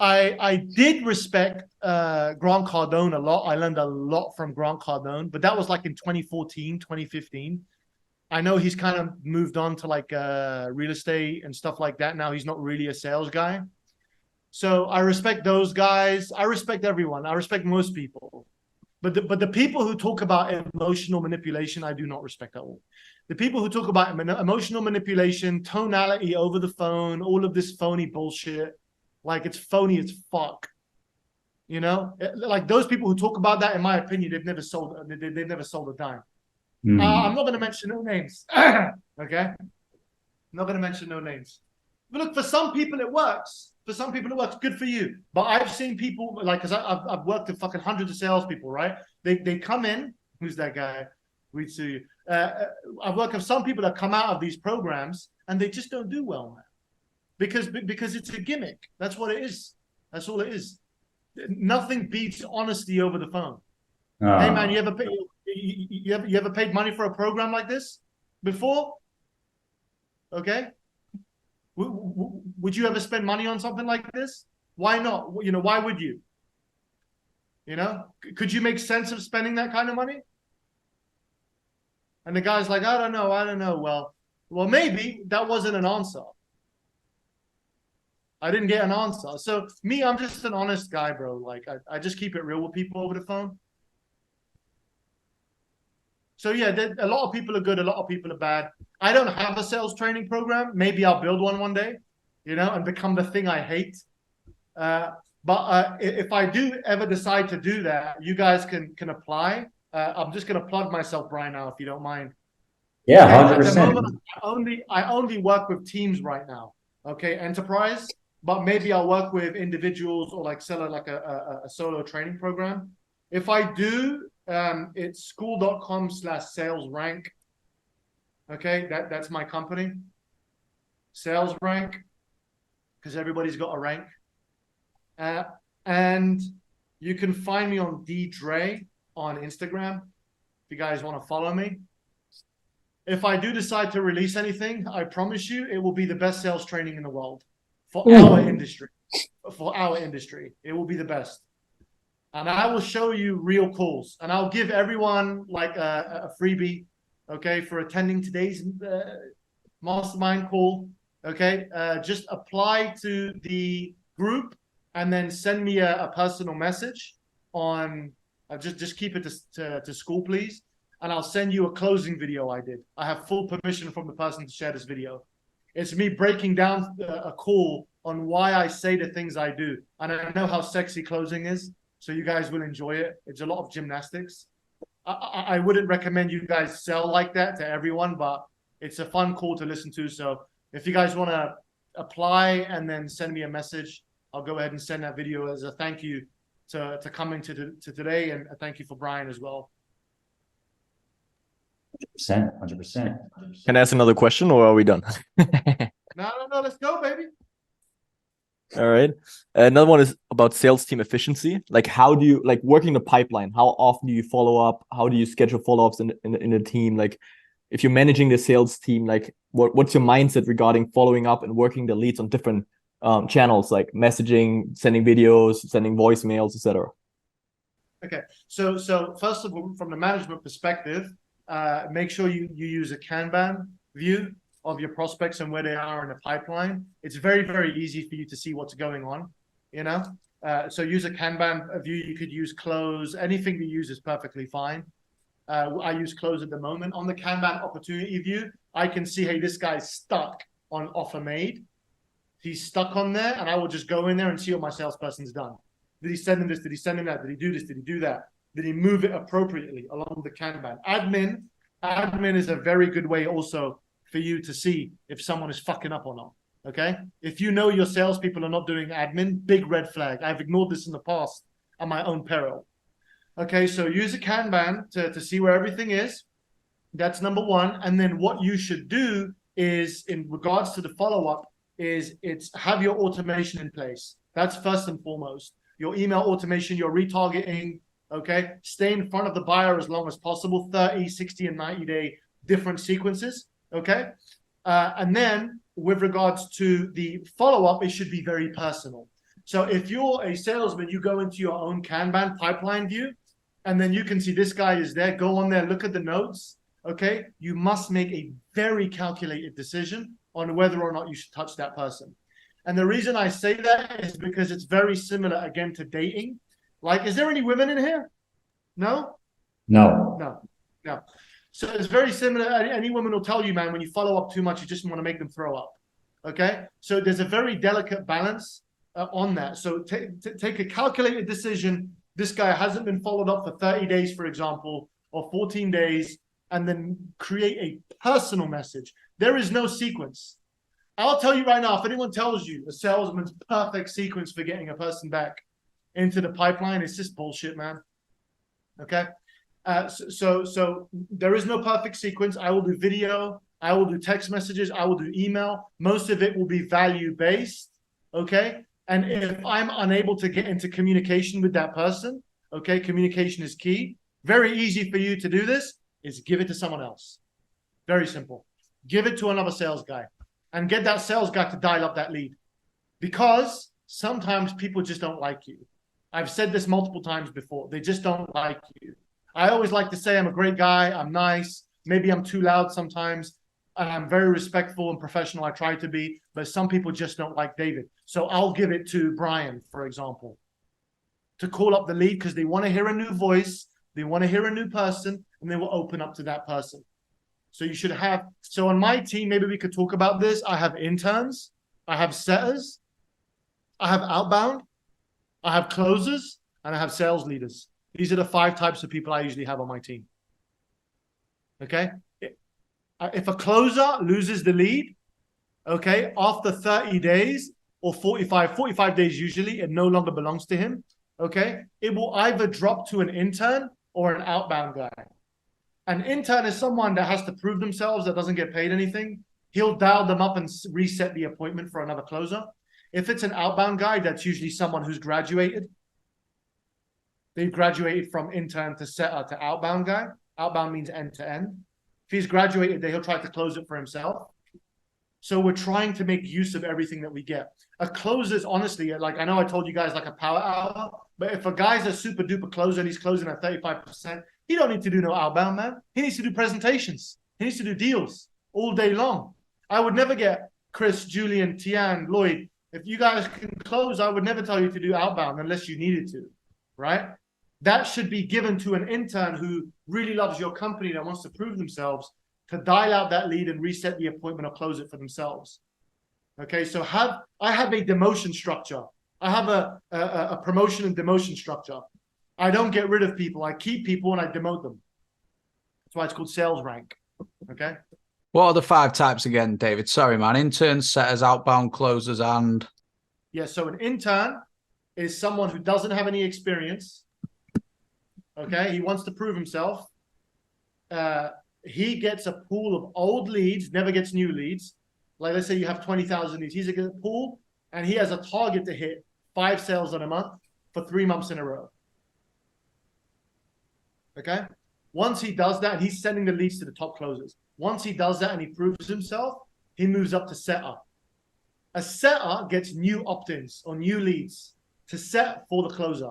I did respect Grant Cardone a lot. I learned a lot from Grant Cardone, but that was like in 2014, 2015. I know he's kind of moved on to like real estate and stuff like that. Now he's not really a sales guy. So I respect those guys. I respect everyone. I respect most people. But the people who talk about emotional manipulation, I do not respect at all. The people who talk about emotional manipulation, tonality over the phone, all of this phony bullshit, like it's phony as fuck. You know, like those people who talk about that, in my opinion, they've never sold a dime. I'm not going to mention no names. Okay, I'm not going to mention no names. But look, for some people it works. For some people it works. Good for you. But I've seen people like, because I've worked with fucking hundreds of salespeople, right? They come in. Who's that guy? We'd see you. I've worked with some people that come out of these programs and they just don't do well, man. Because it's a gimmick. That's what it is. That's all it is. Nothing beats honesty over the phone. Hey man, you ever paid money for a program like this before? Okay. Would you ever spend money on something like this? Why not? You know, why would you? You know, could you make sense of spending that kind of money? And the guy's like, I don't know. Well, maybe that wasn't an answer. I didn't get an answer. So me, I'm just an honest guy, bro. Like I just keep it real with people over the phone. So yeah, a lot of people are good. A lot of people are bad. I don't have a sales training program. Maybe I'll build one day, you know, and become the thing I hate. But if I do ever decide to do that, you guys can apply. I'm just going to plug myself right now, if you don't mind. Yeah, okay, 100%. At the moment, I only work with teams right now. Okay, enterprise. But maybe I'll work with individuals or like sell like a solo training program. If I do, It's school.com/sales rank. Okay, that's my company. Sales rank, because everybody's got a rank. And you can find me on Dre on Instagram if you guys want to follow me. If I do decide to release anything, I promise you it will be the best sales training in the world for our industry. For our industry, it will be the best. And I will show you real calls, and I'll give everyone like a freebie, okay, for attending today's mastermind call. Okay, just apply to the group and then send me a personal message on. Just keep it to school, please, and I'll send you a closing video I did. I have full permission from the person to share this video. It's me breaking down a call on why I say the things I do, and I know how sexy closing is. So you guys will enjoy it. It's a lot of gymnastics. I wouldn't recommend you guys sell like that to everyone, but it's a fun call to listen to. So if you guys want to apply and then send me a message, I'll go ahead and send that video as a thank you to coming to today, and a thank you for Brian as well. 100%. Can I ask another question, or are we done? No, let's go, baby. All right. Another one is about sales team efficiency. Like, how do you like working the pipeline? How often do you follow up? How do you schedule follow-ups in the team? Like, if you're managing the sales team, like what's your mindset regarding following up and working the leads on different channels, like messaging, sending videos, sending voicemails, etc. Okay. So first of all, from the management perspective, make sure you use a Kanban view of your prospects and where they are in the pipeline. It's very, very easy for you to see what's going on, you know? So use a Kanban view. You could use Close. Anything you use is perfectly fine. I use Close at the moment. On the Kanban opportunity view, I can see, hey, this guy's stuck on offer made. He's stuck on there, and I will just go in there and see what my salesperson's done. Did he send him this? Did he send him that? Did he do this? Did he do that? Did he move it appropriately along the Kanban? Admin is a very good way also for you to see if someone is fucking up or not. Okay, if you know your salespeople are not doing admin, big red flag. I've ignored this in the past at my own peril. Okay, so use a Kanban to see where everything is. That's number one. And then what you should do is, in regards to the follow-up, is it's have your automation in place. That's first and foremost. Your email automation, your retargeting, okay? Stay in front of the buyer as long as possible, 30, 60, and 90-day different sequences, okay? And then with regards to the follow-up, it should be very personal. So if you're a salesman, you go into your own Kanban pipeline view, and then you can see this guy is there. Go on there, look at the notes, okay? You must make a very calculated decision on whether or not you should touch that person. And the reason I say that is because it's very similar, again, to dating. Like, is there any women in here? No? No. So it's very similar. Any woman will tell you, man, when you follow up too much, you just want to make them throw up. Okay? So there's a very delicate balance on that. So take a calculated decision. This guy hasn't been followed up for 30 days, for example, or 14 days, and then create a personal message. There is no sequence. I'll tell you right now, if anyone tells you a salesman's perfect sequence for getting a person back into the pipeline, it's just bullshit, man. Okay? So there is no perfect sequence. I will do video. I will do text messages. I will do email. Most of it will be value-based, okay? And if I'm unable to get into communication with that person, okay, communication is key. Very easy for you to do this is give it to someone else. Very simple. Give it to another sales guy and get that sales guy to dial up that lead, because sometimes people just don't like you. I've said this multiple times before. They just don't like you. I always like to say I'm a great guy. I'm nice. Maybe I'm too loud sometimes. I'm very respectful and professional. I try to be, but some people just don't like David. So I'll give it to Brian, for example, to call up the lead because they want to hear a new voice. They want to hear a new person, and they will open up to that person. So you should have, so on my team, maybe we could talk about this. I have interns, I have setters, I have outbound, I have closers, and I have sales leaders. These are the 5 types of people I usually have on my team. Okay? If a closer loses the lead, okay, after 30 days or 45 days usually, it no longer belongs to him, okay? It will either drop to an intern or an outbound guy. An intern is someone that has to prove themselves, that doesn't get paid anything. He'll dial them up and reset the appointment for another closer. If it's an outbound guy, that's usually someone who's graduated. They've graduated from intern to setter to outbound guy. Outbound means end to end. If he's graduated, then he'll try to close it for himself. So we're trying to make use of everything that we get. A closer is honestly, like I know I told you guys like a power hour, but if a guy's a super duper closer and he's closing at 35%, he don't need to do no outbound, man. He needs to do presentations. He needs to do deals all day long. I would never get Chris, Julian, Tian, Lloyd. If you guys can close, I would never tell you to do outbound unless you needed to, right? That should be given to an intern who really loves your company, that wants to prove themselves, to dial out that lead and reset the appointment or close it for themselves. Okay, so I have a demotion structure. I have a promotion and demotion structure. I don't get rid of people. I keep people and I demote them. That's why it's called sales rank. Okay. What are the 5 types again, David? Sorry, man. Interns, setters, outbound closers, and... Yeah, so an intern is someone who doesn't have any experience. Okay, he wants to prove himself. He gets a pool of old leads, never gets new leads. Like let's say you have 20,000 leads. He's a good pool, and he has a target to hit 5 sales in a month for 3 months in a row. Okay? Once he does that, and he's sending the leads to the top closers. Once he does that and he proves himself, he moves up to setter. A setter gets new opt-ins or new leads to set for the closer.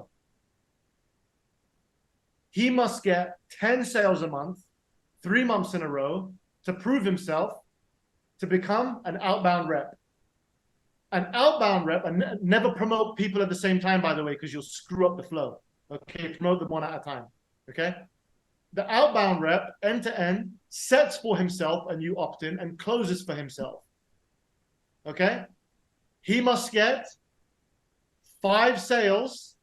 He must get 10 sales a month, 3 months in a row to prove himself to become an outbound rep. An outbound rep, and never promote people at the same time, by the way, because you'll screw up the flow. Okay, promote them one at a time. Okay? The outbound rep, end to end, sets for himself a new opt-in and closes for himself. Okay? He must get 5 sales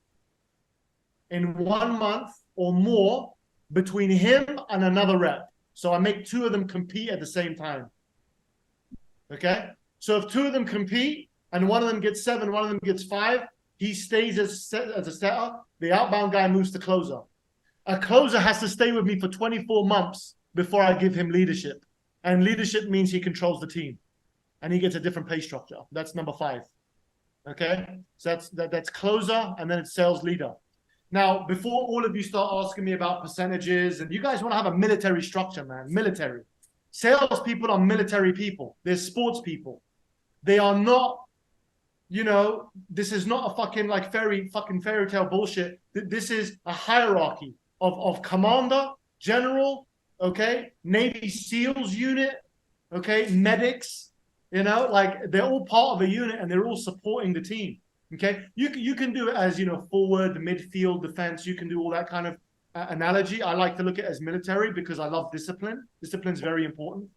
in 1 month or more between him and another rep. So I make 2 of them compete at the same time. Okay? So if 2 of them compete and one of them gets 7, one of them gets 5, he stays as a setter. The outbound guy moves to closer. A closer has to stay with me for 24 months before I give him leadership. And leadership means he controls the team. And he gets a different pay structure. That's number 5. Okay? So that's closer, and then it's sales leader. Now, before all of you start asking me about percentages, and you guys want to have a military structure, man. Military. Salespeople are military people. They're sports people. They are not, this is not a fucking like fairy tale bullshit. This is a hierarchy of commander, general, okay, Navy SEALs unit, okay, medics, like they're all part of a unit and they're all supporting the team. Okay, you can do it as forward, midfield, defense. You can do all that kind of analogy. I like to look at it as military because I love discipline. Discipline's very important.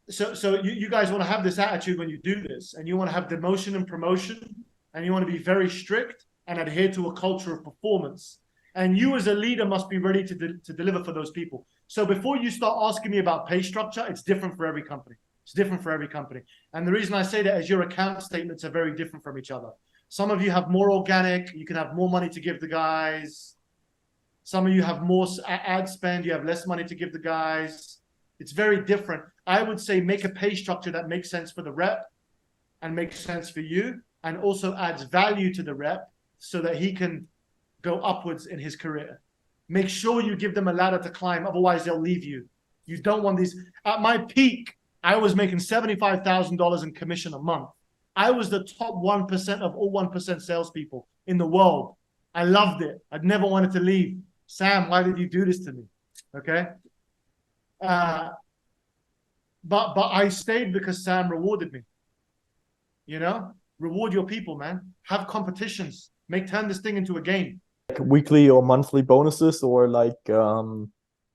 So you guys want to have this attitude when you do this, and you want to have demotion and promotion, and you want to be very strict and adhere to a culture of performance. And you as a leader must be ready to deliver for those people. So before you start asking me about pay structure, it's different for every company. It's different for every company. And the reason I say that is your account statements are very different from each other. Some of you have more organic. You can have more money to give the guys. Some of you have more ad spend. You have less money to give the guys. It's very different. I would say make a pay structure that makes sense for the rep and makes sense for you, and also adds value to the rep so that he can go upwards in his career. Make sure you give them a ladder to climb. Otherwise, they'll leave you. You don't want these. At my peak, I was making $75,000 in commission a month. I was the top 1% of all 1% salespeople in the world. I loved it. I'd never wanted to leave. Sam, why did you do this to me? Okay. But I stayed because Sam rewarded me. Reward your people, man. Have competitions. Turn this thing into a game. Like weekly or monthly bonuses, or like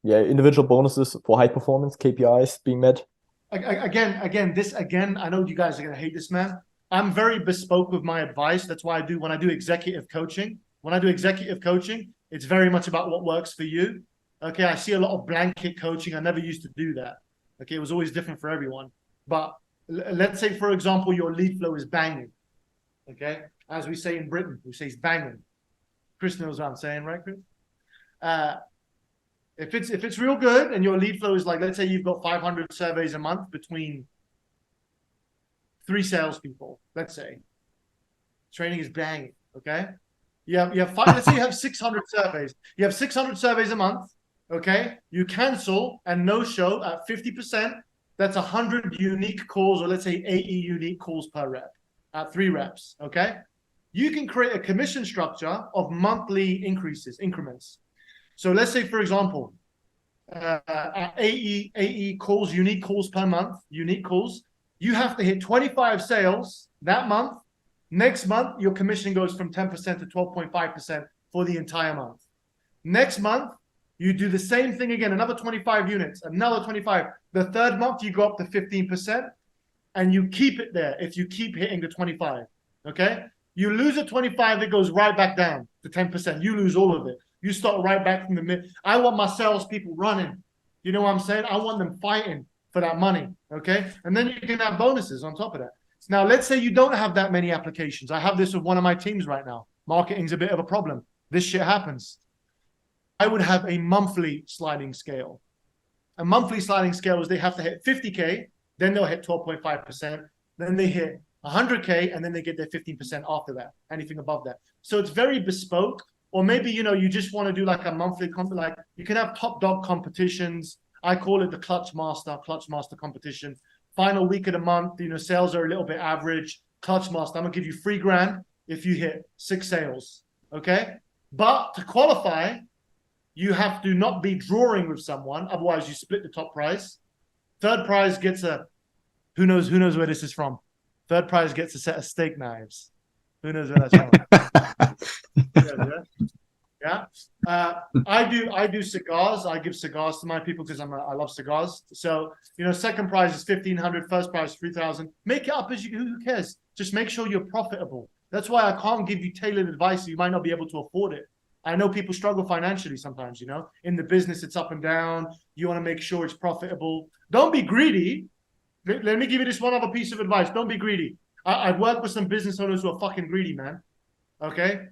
individual bonuses for high performance KPIs being met. Again, I know you guys are going to hate this, man. I'm very bespoke with my advice. That's why when I do executive coaching, it's very much about what works for you. Okay, I see a lot of blanket coaching. I never used to do that. Okay, it was always different for everyone. But let's say, for example, your lead flow is banging. Okay, as we say in Britain, we say it's banging. Chris knows what I'm saying, right, Chris? If it's real good and your lead flow is like, let's say you've got 500 surveys a month between 3 salespeople, let's say, training is banging. Okay, you have five. Let's say you have 600 surveys. You have 600 surveys a month. Okay, you cancel and no show at 50%. That's 100 unique calls, or let's say 80 unique calls per rep at 3 reps. Okay, you can create a commission structure of monthly increments. So let's say, for example, at 80 calls, unique calls per month, unique calls, you have to hit 25 sales that month. Next month, your commission goes from 10% to 12.5% for the entire month. Next month, you do the same thing again, another 25 units, another 25. The third month, you go up to 15%, and you keep it there if you keep hitting the 25, okay? You lose a 25, it goes right back down to 10%. You lose all of it. You start right back from the mid. I want my salespeople running. You know what I'm saying? I want them fighting for that money, okay? And then you can have bonuses on top of that. Now, let's say you don't have that many applications. I have this with one of my teams right now. Marketing's a bit of a problem. This shit happens. I would have a monthly sliding scale. A monthly sliding scale is they have to hit 50K, then they'll hit 12.5%. Then they hit 100K, and then they get their 15% after that, anything above that. So it's very bespoke. Or maybe, you just want to do like a monthly like you can have top dog competitions. I call it the Clutch Master competition. Final week of the month, sales are a little bit average. Clutch Master, I'm gonna give you $3,000 if you hit 6 sales. Okay, but to qualify, you have to not be drawing with someone, otherwise you split the top prize. Third prize gets a who knows where this is from. Third prize gets a set of steak knives. Who knows where that's from? Yeah. I do cigars. I give cigars to my people because I love cigars. So, second prize is 1,500, first prize 3,000. Make it up as you, who cares? Just make sure you're profitable. That's why I can't give you tailored advice. You might not be able to afford it. I know people struggle financially sometimes, in the business, it's up and down. You want to make sure it's profitable. Don't be greedy. Let me give you this one other piece of advice. Don't be greedy. I've worked with some business owners who are fucking greedy, man. Okay.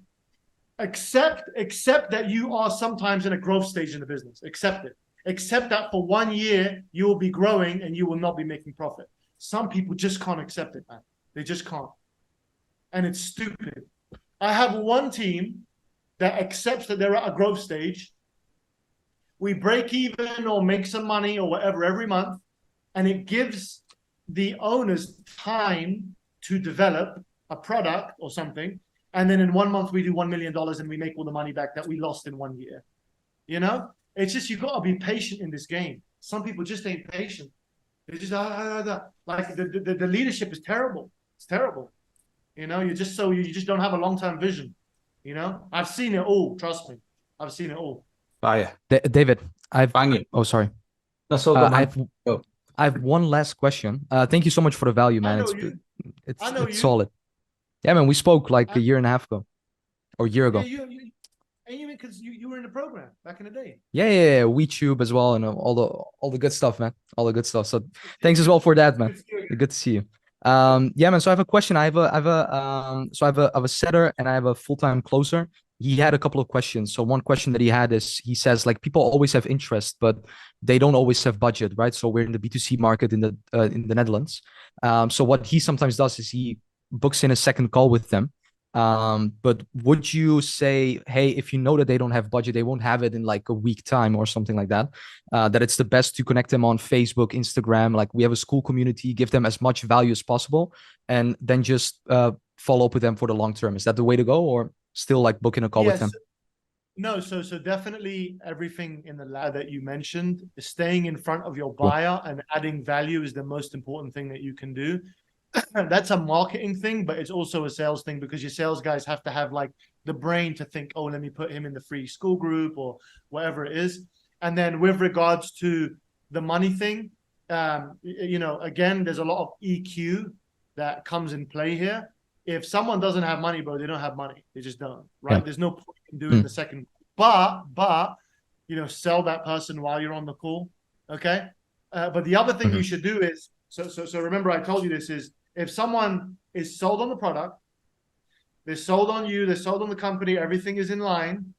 Accept that you are sometimes in a growth stage in the business. Accept it. Accept that for 1 year, you will be growing and you will not be making profit. Some people just can't accept it, man. They just can't. And it's stupid. I have one team that accepts that they're at a growth stage. We break even or make some money or whatever every month. And it gives the owners time to develop a product or something. And then in 1 month, we do $1 million and we make all the money back that we lost in 1 year. It's just, you got to be patient in this game. Some people just ain't patient. They just, like the leadership is terrible. It's terrible. You just don't have a long-term vision. I've seen it all. Trust me. I've seen it all. Fire. David, Bang it. oh, sorry. That's all. I have one last question. Thank you so much for the value, man. It's solid. Yeah, man, we spoke like a year and a half ago or a year ago. Yeah, because you were in the program back in the day. Yeah. WeTube as well, and all the good stuff, man. All the good stuff. So thanks as well for that, man. Good to see you. Yeah, man. So I have a question. I have a setter and I have a full-time closer. He had a couple of questions. So one question that he had is, he says, like, people always have interest, but they don't always have budget, right? So we're in the B2C market in the Netherlands. So what he sometimes does is he books in a second call with them. But would you say, hey, if you know that they don't have budget, they won't have it in like a week time or something like that, that it's the best to connect them on Facebook, Instagram, like we have a school community, give them as much value as possible, and then just follow up with them for the long term? Is that the way to go, or still like booking a call with them? No, so definitely everything in the ladder that you mentioned, staying in front of your buyer and adding value is the most important thing that you can do. That's a marketing thing, but it's also a sales thing, because your sales guys have to have like the brain to think, oh, let me put him in the free school group or whatever it is. And then with regards to the money thing, again, there's a lot of EQ that comes in play here. If someone doesn't have money, bro, they don't have money. They just don't, right? Yeah. There's no point in doing the second, but sell that person while you're on the call, okay? But the other thing you should do is, so remember I told you this, is if someone is sold on the product, they're sold on you, they're sold on the company, everything is in line,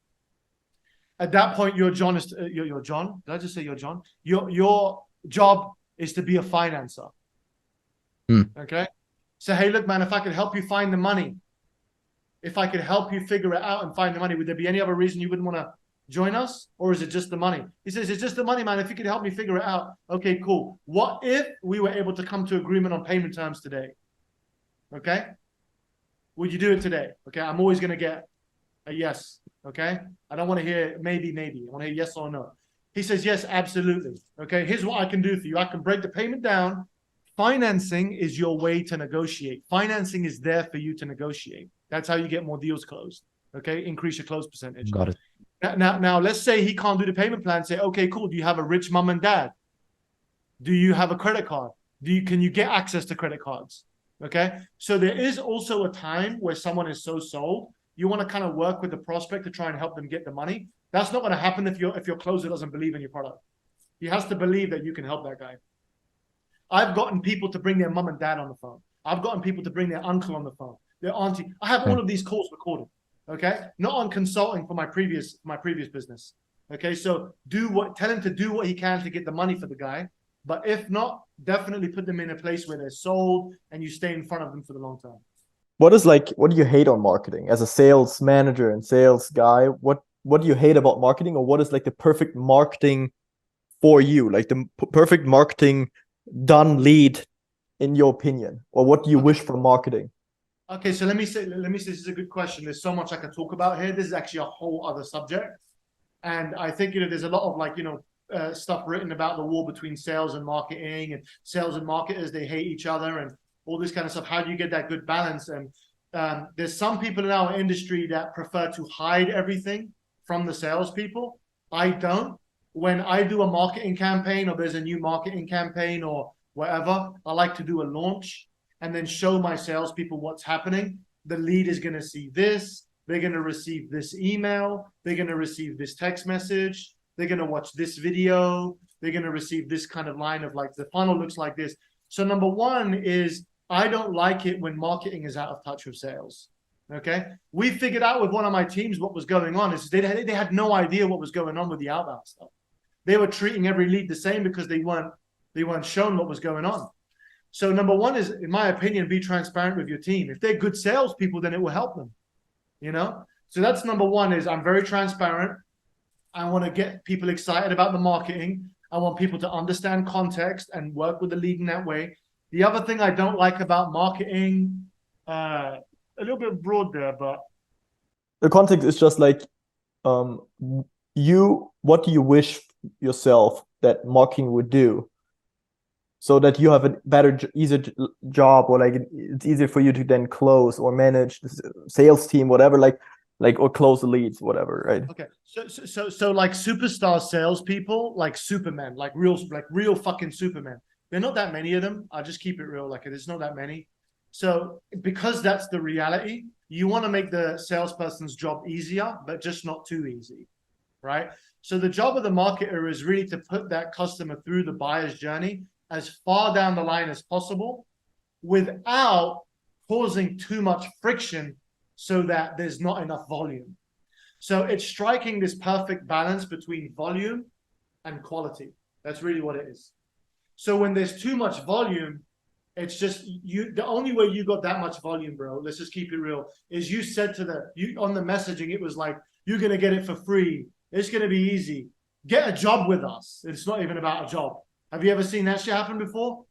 At that point, your John is your John. Did I just say your John? Your job is to be a financer. Okay. So hey, look, man, if I could help you find the money, if I could help you figure it out and find the money, would there be any other reason you wouldn't want to join us? Or is it just the money? He says, it's just the money, man. If you could help me figure it out. Okay, cool. What if we were able to come to agreement on payment terms today? Okay. Would you do it today? Okay. I'm always going to get a yes. Okay. I don't want to hear maybe. I want to hear yes or no. He says, yes, absolutely. Okay. Here's what I can do for you. I can break the payment down. Financing is your way to negotiate. Financing is there for you to negotiate. That's how you get more deals closed. Okay. Increase your close percentage. Got it. Now, let's say he can't do the payment plan. Say, okay, cool. Do you have a rich mom and dad? Do you have a credit card? Can you get access to credit cards? Okay. So there is also a time where someone is so sold, you want to kind of work with the prospect to try and help them get the money. That's not going to happen if your closer doesn't believe in your product. He has to believe that you can help that guy. I've gotten people to bring their mom and dad on the phone. I've gotten people to bring their uncle on the phone, their auntie. I have all of these calls recorded. Okay, not on consulting for my previous business. Okay, so tell him to do what he can to get the money for the guy. But if not, definitely put them in a place where they're sold and you stay in front of them for the long term. What do you hate on marketing as a sales manager and sales guy? What do you hate about marketing, or what is like the perfect marketing for you? Like the perfect marketing done lead in your opinion, or what do you wish from marketing? Okay, so let me say this is a good question. There's so much I can talk about here. This is actually a whole other subject. And I think, there's a lot of stuff written about the war between sales and marketing, and sales and marketers, they hate each other and all this kind of stuff. How do you get that good balance? And there's some people in our industry that prefer to hide everything from the salespeople. I don't. When I do a marketing campaign, or there's a new marketing campaign or whatever, I like to do a launch and then show my salespeople what's happening. The lead is going to see this. They're going to receive this email. They're going to receive this text message. They're going to watch this video. They're going to receive this kind of line of like, the funnel looks like this. So number one is, I don't like it when marketing is out of touch with sales. Okay. We figured out with one of my teams what was going on. Is they had no idea what was going on with the outbound stuff. They were treating every lead the same because they weren't shown what was going on. So number one is, in my opinion, be transparent with your team. If they're good salespeople, then it will help them. So that's number one, is I'm very transparent. I want to get people excited about the marketing. I want people to understand context and work with the lead in that way. The other thing I don't like about marketing, a little bit broad there, but the context is just like, what do you wish yourself that marketing would do, so that you have a better, easier job, or like it's easier for you to then close or manage the sales team, whatever, like or close the leads, whatever, right? Okay, so like superstar salespeople, like Superman, like real fucking Superman. There are not that many of them. I'll just keep it real. Like, there's not that many. So because that's the reality, you want to make the salesperson's job easier, but just not too easy, right? So the job of the marketer is really to put that customer through the buyer's journey as far down the line as possible without causing too much friction so that there's not enough volume. So it's striking this perfect balance between volume and quality. That's really what it is. So when there's too much volume, it's just the only way you got that much volume, bro, let's just keep it real, is you said on the messaging, it was like, you're going to get it for free. It's going to be easy. Get a job with us. It's not even about a job. Have you ever seen that shit happen before?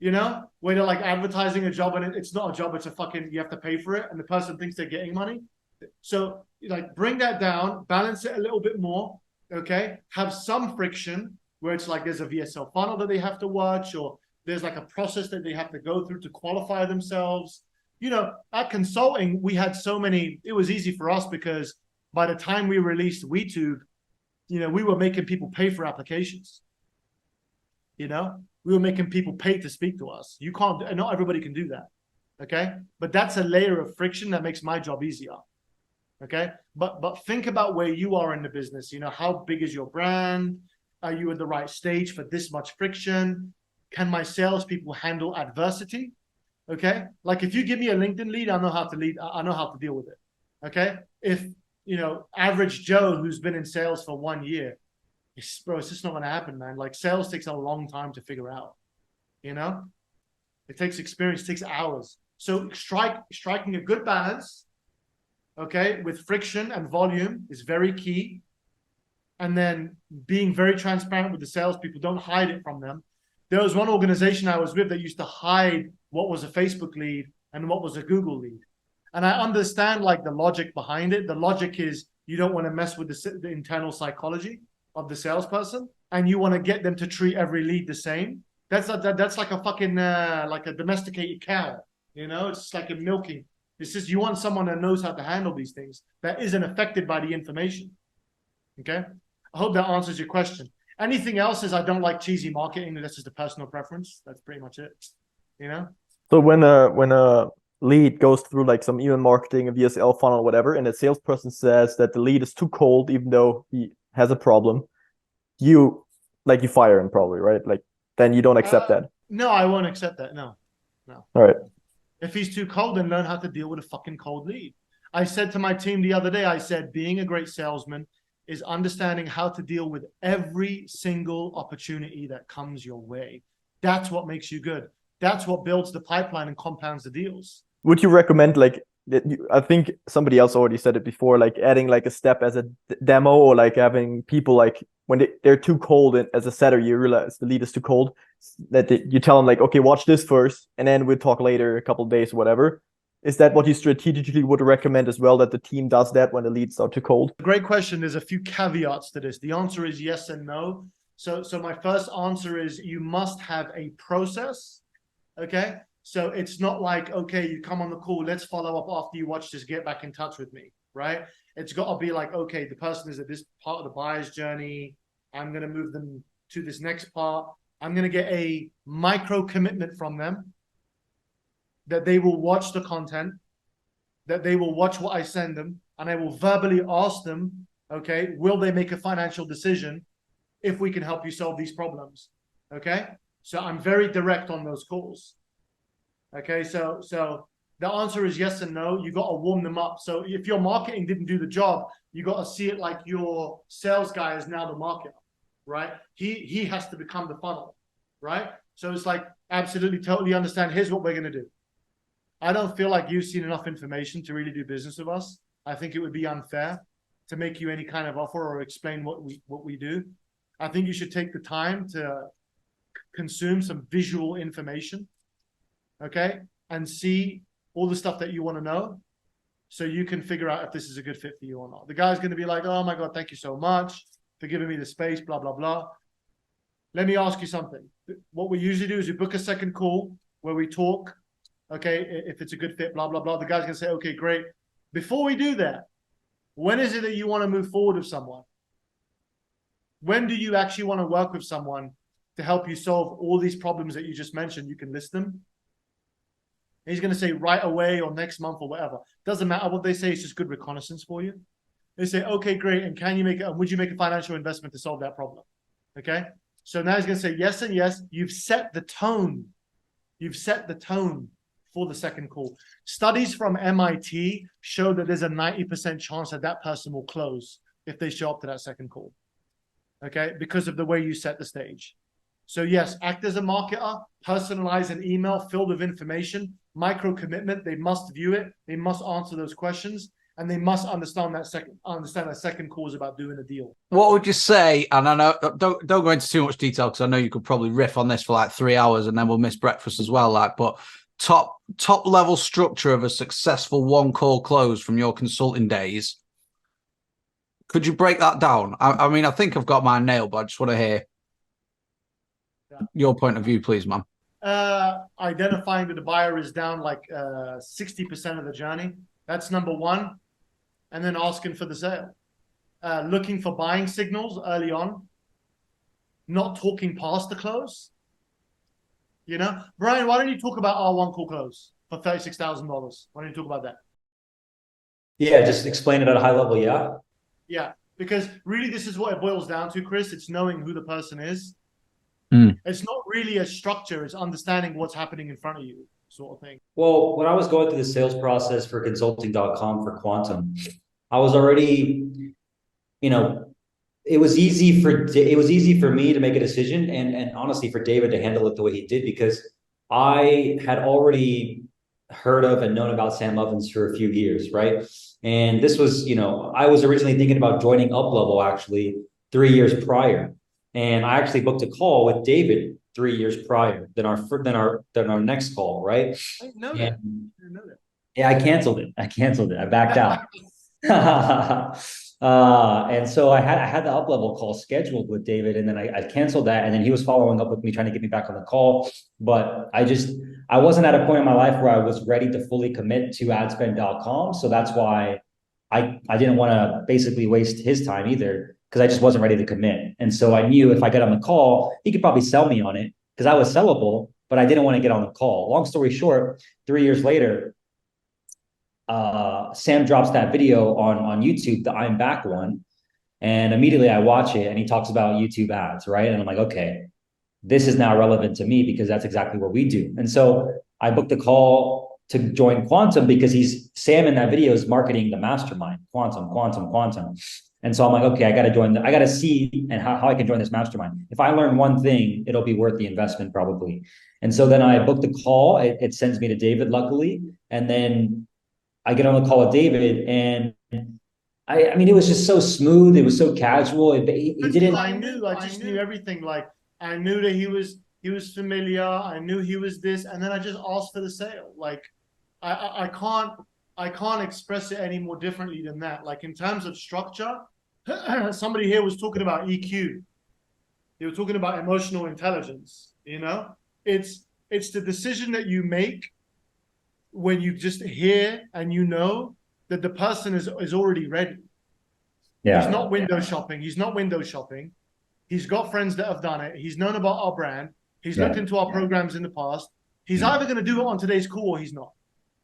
Where they're like advertising a job and it's not a job, it's a fucking, you have to pay for it. And the person thinks they're getting money. So like, bring that down, balance it a little bit more. Okay. Have some friction where it's like, there's a VSL funnel that they have to watch, or there's like a process that they have to go through to qualify themselves. At consulting, we had so many, it was easy for us because by the time we released WeTube, we were making people pay for applications. We were making people pay to speak to us. You can't, not everybody can do that. Okay. But that's a layer of friction that makes my job easier. Okay. But think about where you are in the business. How big is your brand? Are you at the right stage for this much friction? Can my salespeople handle adversity? Okay. Like, if you give me a LinkedIn lead, I know how to lead. I know how to deal with it. Okay. If average Joe who's been in sales for 1 year, bro, it's just not going to happen, man. Like sales takes a long time to figure out, it takes experience, it takes hours. So striking a good balance, okay, with friction and volume is very key. And then being very transparent with the salespeople, don't hide it from them. There was one organization I was with that used to hide what was a Facebook lead and what was a Google lead. And I understand like the logic behind it. The logic is you don't want to mess with the internal psychology of the salesperson, and you want to get them to treat every lead the same. That's like a fucking like a domesticated cow, it's like a milking. It's just you want someone that knows how to handle these things, that isn't affected by the information. Okay, I hope that answers your question. Anything else is I don't like cheesy marketing. That's just a personal preference. That's pretty much it. So when a lead goes through like some email marketing, a VSL funnel, or whatever, and the salesperson says that the lead is too cold, even though he has a problem, you fire him probably, right? Like then you don't accept that. No, I won't accept that. No. All right. If he's too cold, then learn how to deal with a fucking cold lead. I said to my team the other day, I said, being a great salesman is understanding how to deal with every single opportunity that comes your way. That's what makes you good. That's what builds the pipeline and compounds the deals. Would you recommend I think somebody else already said it before, like adding like a step as a demo, or like having people like when they're too cold, and as a setter you realize the lead is too cold, that you tell them like, okay, watch this first and then we'll talk later, a couple of days, whatever. Is that what you strategically would recommend as well, that the team does that when the leads are too cold? Great question. There's a few caveats to this. The answer is yes and no. So my first answer is you must have a process. Okay. So it's not like, okay, you come on the call, let's follow up after you watch this, get back in touch with me, right? It's got to be like, okay, the person is at this part of the buyer's journey. I'm going to move them to this next part. I'm going to get a micro commitment from them that they will watch the content, that they will watch what I send them, and I will verbally ask them, okay, will they make a financial decision if we can help you solve these problems? Okay. So I'm very direct on those calls. Okay, so the answer is yes and no. You got to warm them up. So if your marketing didn't do the job, you got to see it like your sales guy is now the marketer, right? He has to become the funnel, right? So it's like, absolutely, totally understand. Here's what we're going to do. I don't feel like you've seen enough information to really do business with us. I think it would be unfair to make you any kind of offer or explain what we do. I think you should take the time to consume some visual information. Okay, and see all the stuff that you want to know, so you can figure out if this is a good fit for you or not. The guy's going to be like, oh my God, thank you so much for giving me the space, blah, blah, blah. Let me ask you something. What we usually do is we book a second call where we talk, okay, if it's a good fit, blah, blah, blah. The guy's going to say, okay, great. Before we do that, when is it that you want to move forward with someone? When do you actually want to work with someone to help you solve all these problems that you just mentioned? You can list them. He's going to say right away or next month or whatever. Doesn't matter what they say. It's just good reconnaissance for you. They say, okay, great. And would you make a financial investment to solve that problem? Okay. So now he's going to say yes and yes. You've set the tone. You've set the tone for the second call. Studies from MIT show that there's a 90% chance that person will close if they show up to that second call. Okay. Because of the way you set the stage. So yes, act as a marketer, personalize an email filled with information, micro commitment. They must view it. They must answer those questions, and they must understand that second call is about doing a deal. What would you say? And I know don't go into too much detail because I know you could probably riff on this for like 3 hours, and then we'll miss breakfast as well. But top level structure of a successful one call close from your consulting days. Could you break that down? I mean, I think I've got mine nailed, but I just want to hear your point of view, please, man. Identifying that the buyer is down like 60% of the journey. That's number one. And then asking for the sale. Looking for buying signals early on. Not talking past the close. Brian, why don't you talk about our one call close for $36,000? Why don't you talk about that? Yeah, just explain it at a high level. Yeah. Yeah, because really this is what it boils down to, Chris. It's knowing who the person is. It's not really a structure. It's understanding what's happening in front of you, sort of thing. Well, when I was going through the sales process for consulting.com for Quantum, I was already, you know, it was easy for me to make a decision, and honestly for David to handle it the way he did, because I had already heard of and known about Sam Ovens for a few years, right? And this was, I was originally thinking about joining Up Level actually 3 years prior, and I actually booked a call with David 3 years prior than our next call, right? I didn't know that. And I didn't know that. yeah, I canceled it. I backed out. And so I had the up level call scheduled with David, and then I canceled that, and then he was following up with me trying to get me back on the call, but I wasn't at a point in my life where I was ready to fully commit to adspend.com. So that's why I didn't want to basically waste his time either, because I just wasn't ready to commit. And so I knew if I got on the call, he could probably sell me on it because I was sellable, but I didn't want to get on the call. Long story short, 3 years later, Sam drops that video on YouTube, the I'm Back one, and immediately I watch it, and he talks about YouTube ads, right? And I'm like, okay, this is now relevant to me because that's exactly what we do. And so I booked a call to join Quantum because Sam in that video is marketing the mastermind, Quantum. And so I'm like, okay, I got to see and how I can join this mastermind. If I learn one thing, it'll be worth the investment probably. And so then I booked a call. It sends me to David, luckily. And then I get on the call with David, and I mean, it was just so smooth. It was so casual. He didn't. I just knew everything. Like I knew that he was familiar. I knew he was this, and then I just asked for the sale. Like I can't express it any more differently than that. Like in terms of structure, somebody here was talking about EQ. They were talking about emotional intelligence. It's the decision that you make when you just hear and that the person is already ready. Yeah. He's not window shopping. He's got friends that have done it. He's known about our brand. He's looked into our programs in the past. He's either going to do it on today's call or he's not.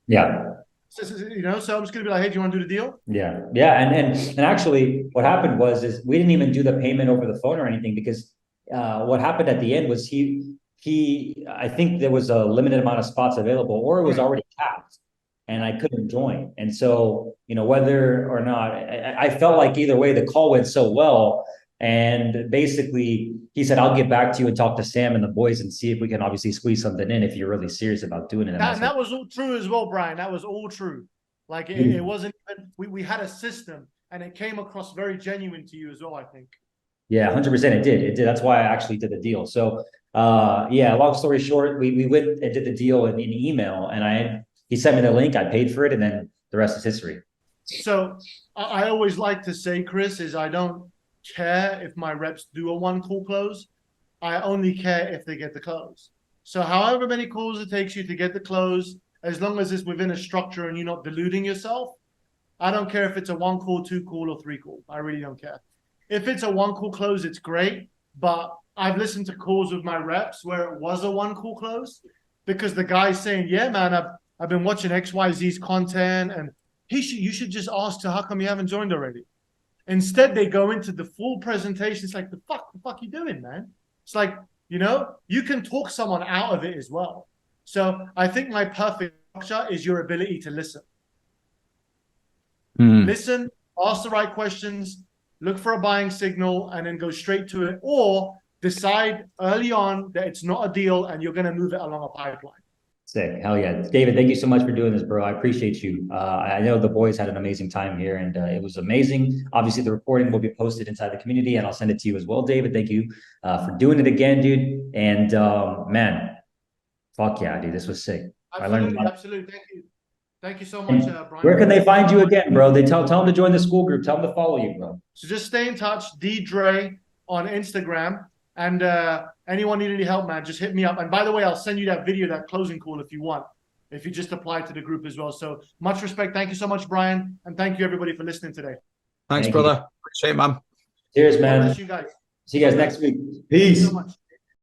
Yeah. So I'm just going to be like, hey, do you want to do the deal? Yeah. And actually what happened is we didn't even do the payment over the phone or anything, because what happened at the end was I think there was a limited amount of spots available, or it was already capped, and I couldn't join. And so, whether or not, I felt like either way, the call went so well. And basically he said, I'll get back to you and talk to Sam and the boys and see if we can obviously squeeze something in if you're really serious about doing it. And that was all true as well, Brian. That was all true. Like it wasn't even, we had a system, and it came across very genuine to you as well, I think. Yeah, 100%. It did. That's why I actually did the deal. So long story short, we went and did the deal in email, and he sent me the link, I paid for it, and then the rest is history. So I always like to say, Chris, is I don't care if my reps do a one call close. I only care if they get the close. So however many calls it takes you to get the close, as long as it's within a structure and you're not deluding yourself, I don't care if it's a 1 call, 2 call, or 3 call. I really don't care. If it's a 1 call close, it's great. But I've listened to calls with my reps where it was a 1 call close because the guy's saying, yeah, man, I've been watching XYZ's content, and you should just ask to how come you haven't joined already. Instead, they go into the full presentation. It's like, the fuck you doing, man? It's like, you can talk someone out of it as well. So I think my perfect structure is your ability to listen. Listen, ask the right questions, look for a buying signal, and then go straight to it, or decide early on that it's not a deal and you're going to move it along a pipeline. Sick. Hell yeah. David, thank you so much for doing this, bro. I appreciate you. I know the boys had an amazing time here, and it was amazing. Obviously, the recording will be posted inside the community, and I'll send it to you as well, David. Thank you for doing it again, dude. And man, fuck yeah, dude. This was sick. Absolutely. Thank you so much, Brian. Where can they find you again, bro? They tell them to join the school group. Tell them to follow you, bro. So just stay in touch, D-Dre on Instagram. And anyone need any help, man, just hit me up. And by the way, I'll send you that video, that closing call if you want, if you just apply to the group as well. So much respect. Thank you so much, Brian. And thank you, everybody, for listening today. Thanks, brother. Appreciate it, man. Cheers, man. You guys. See you guys next week. Peace. Thank you so much.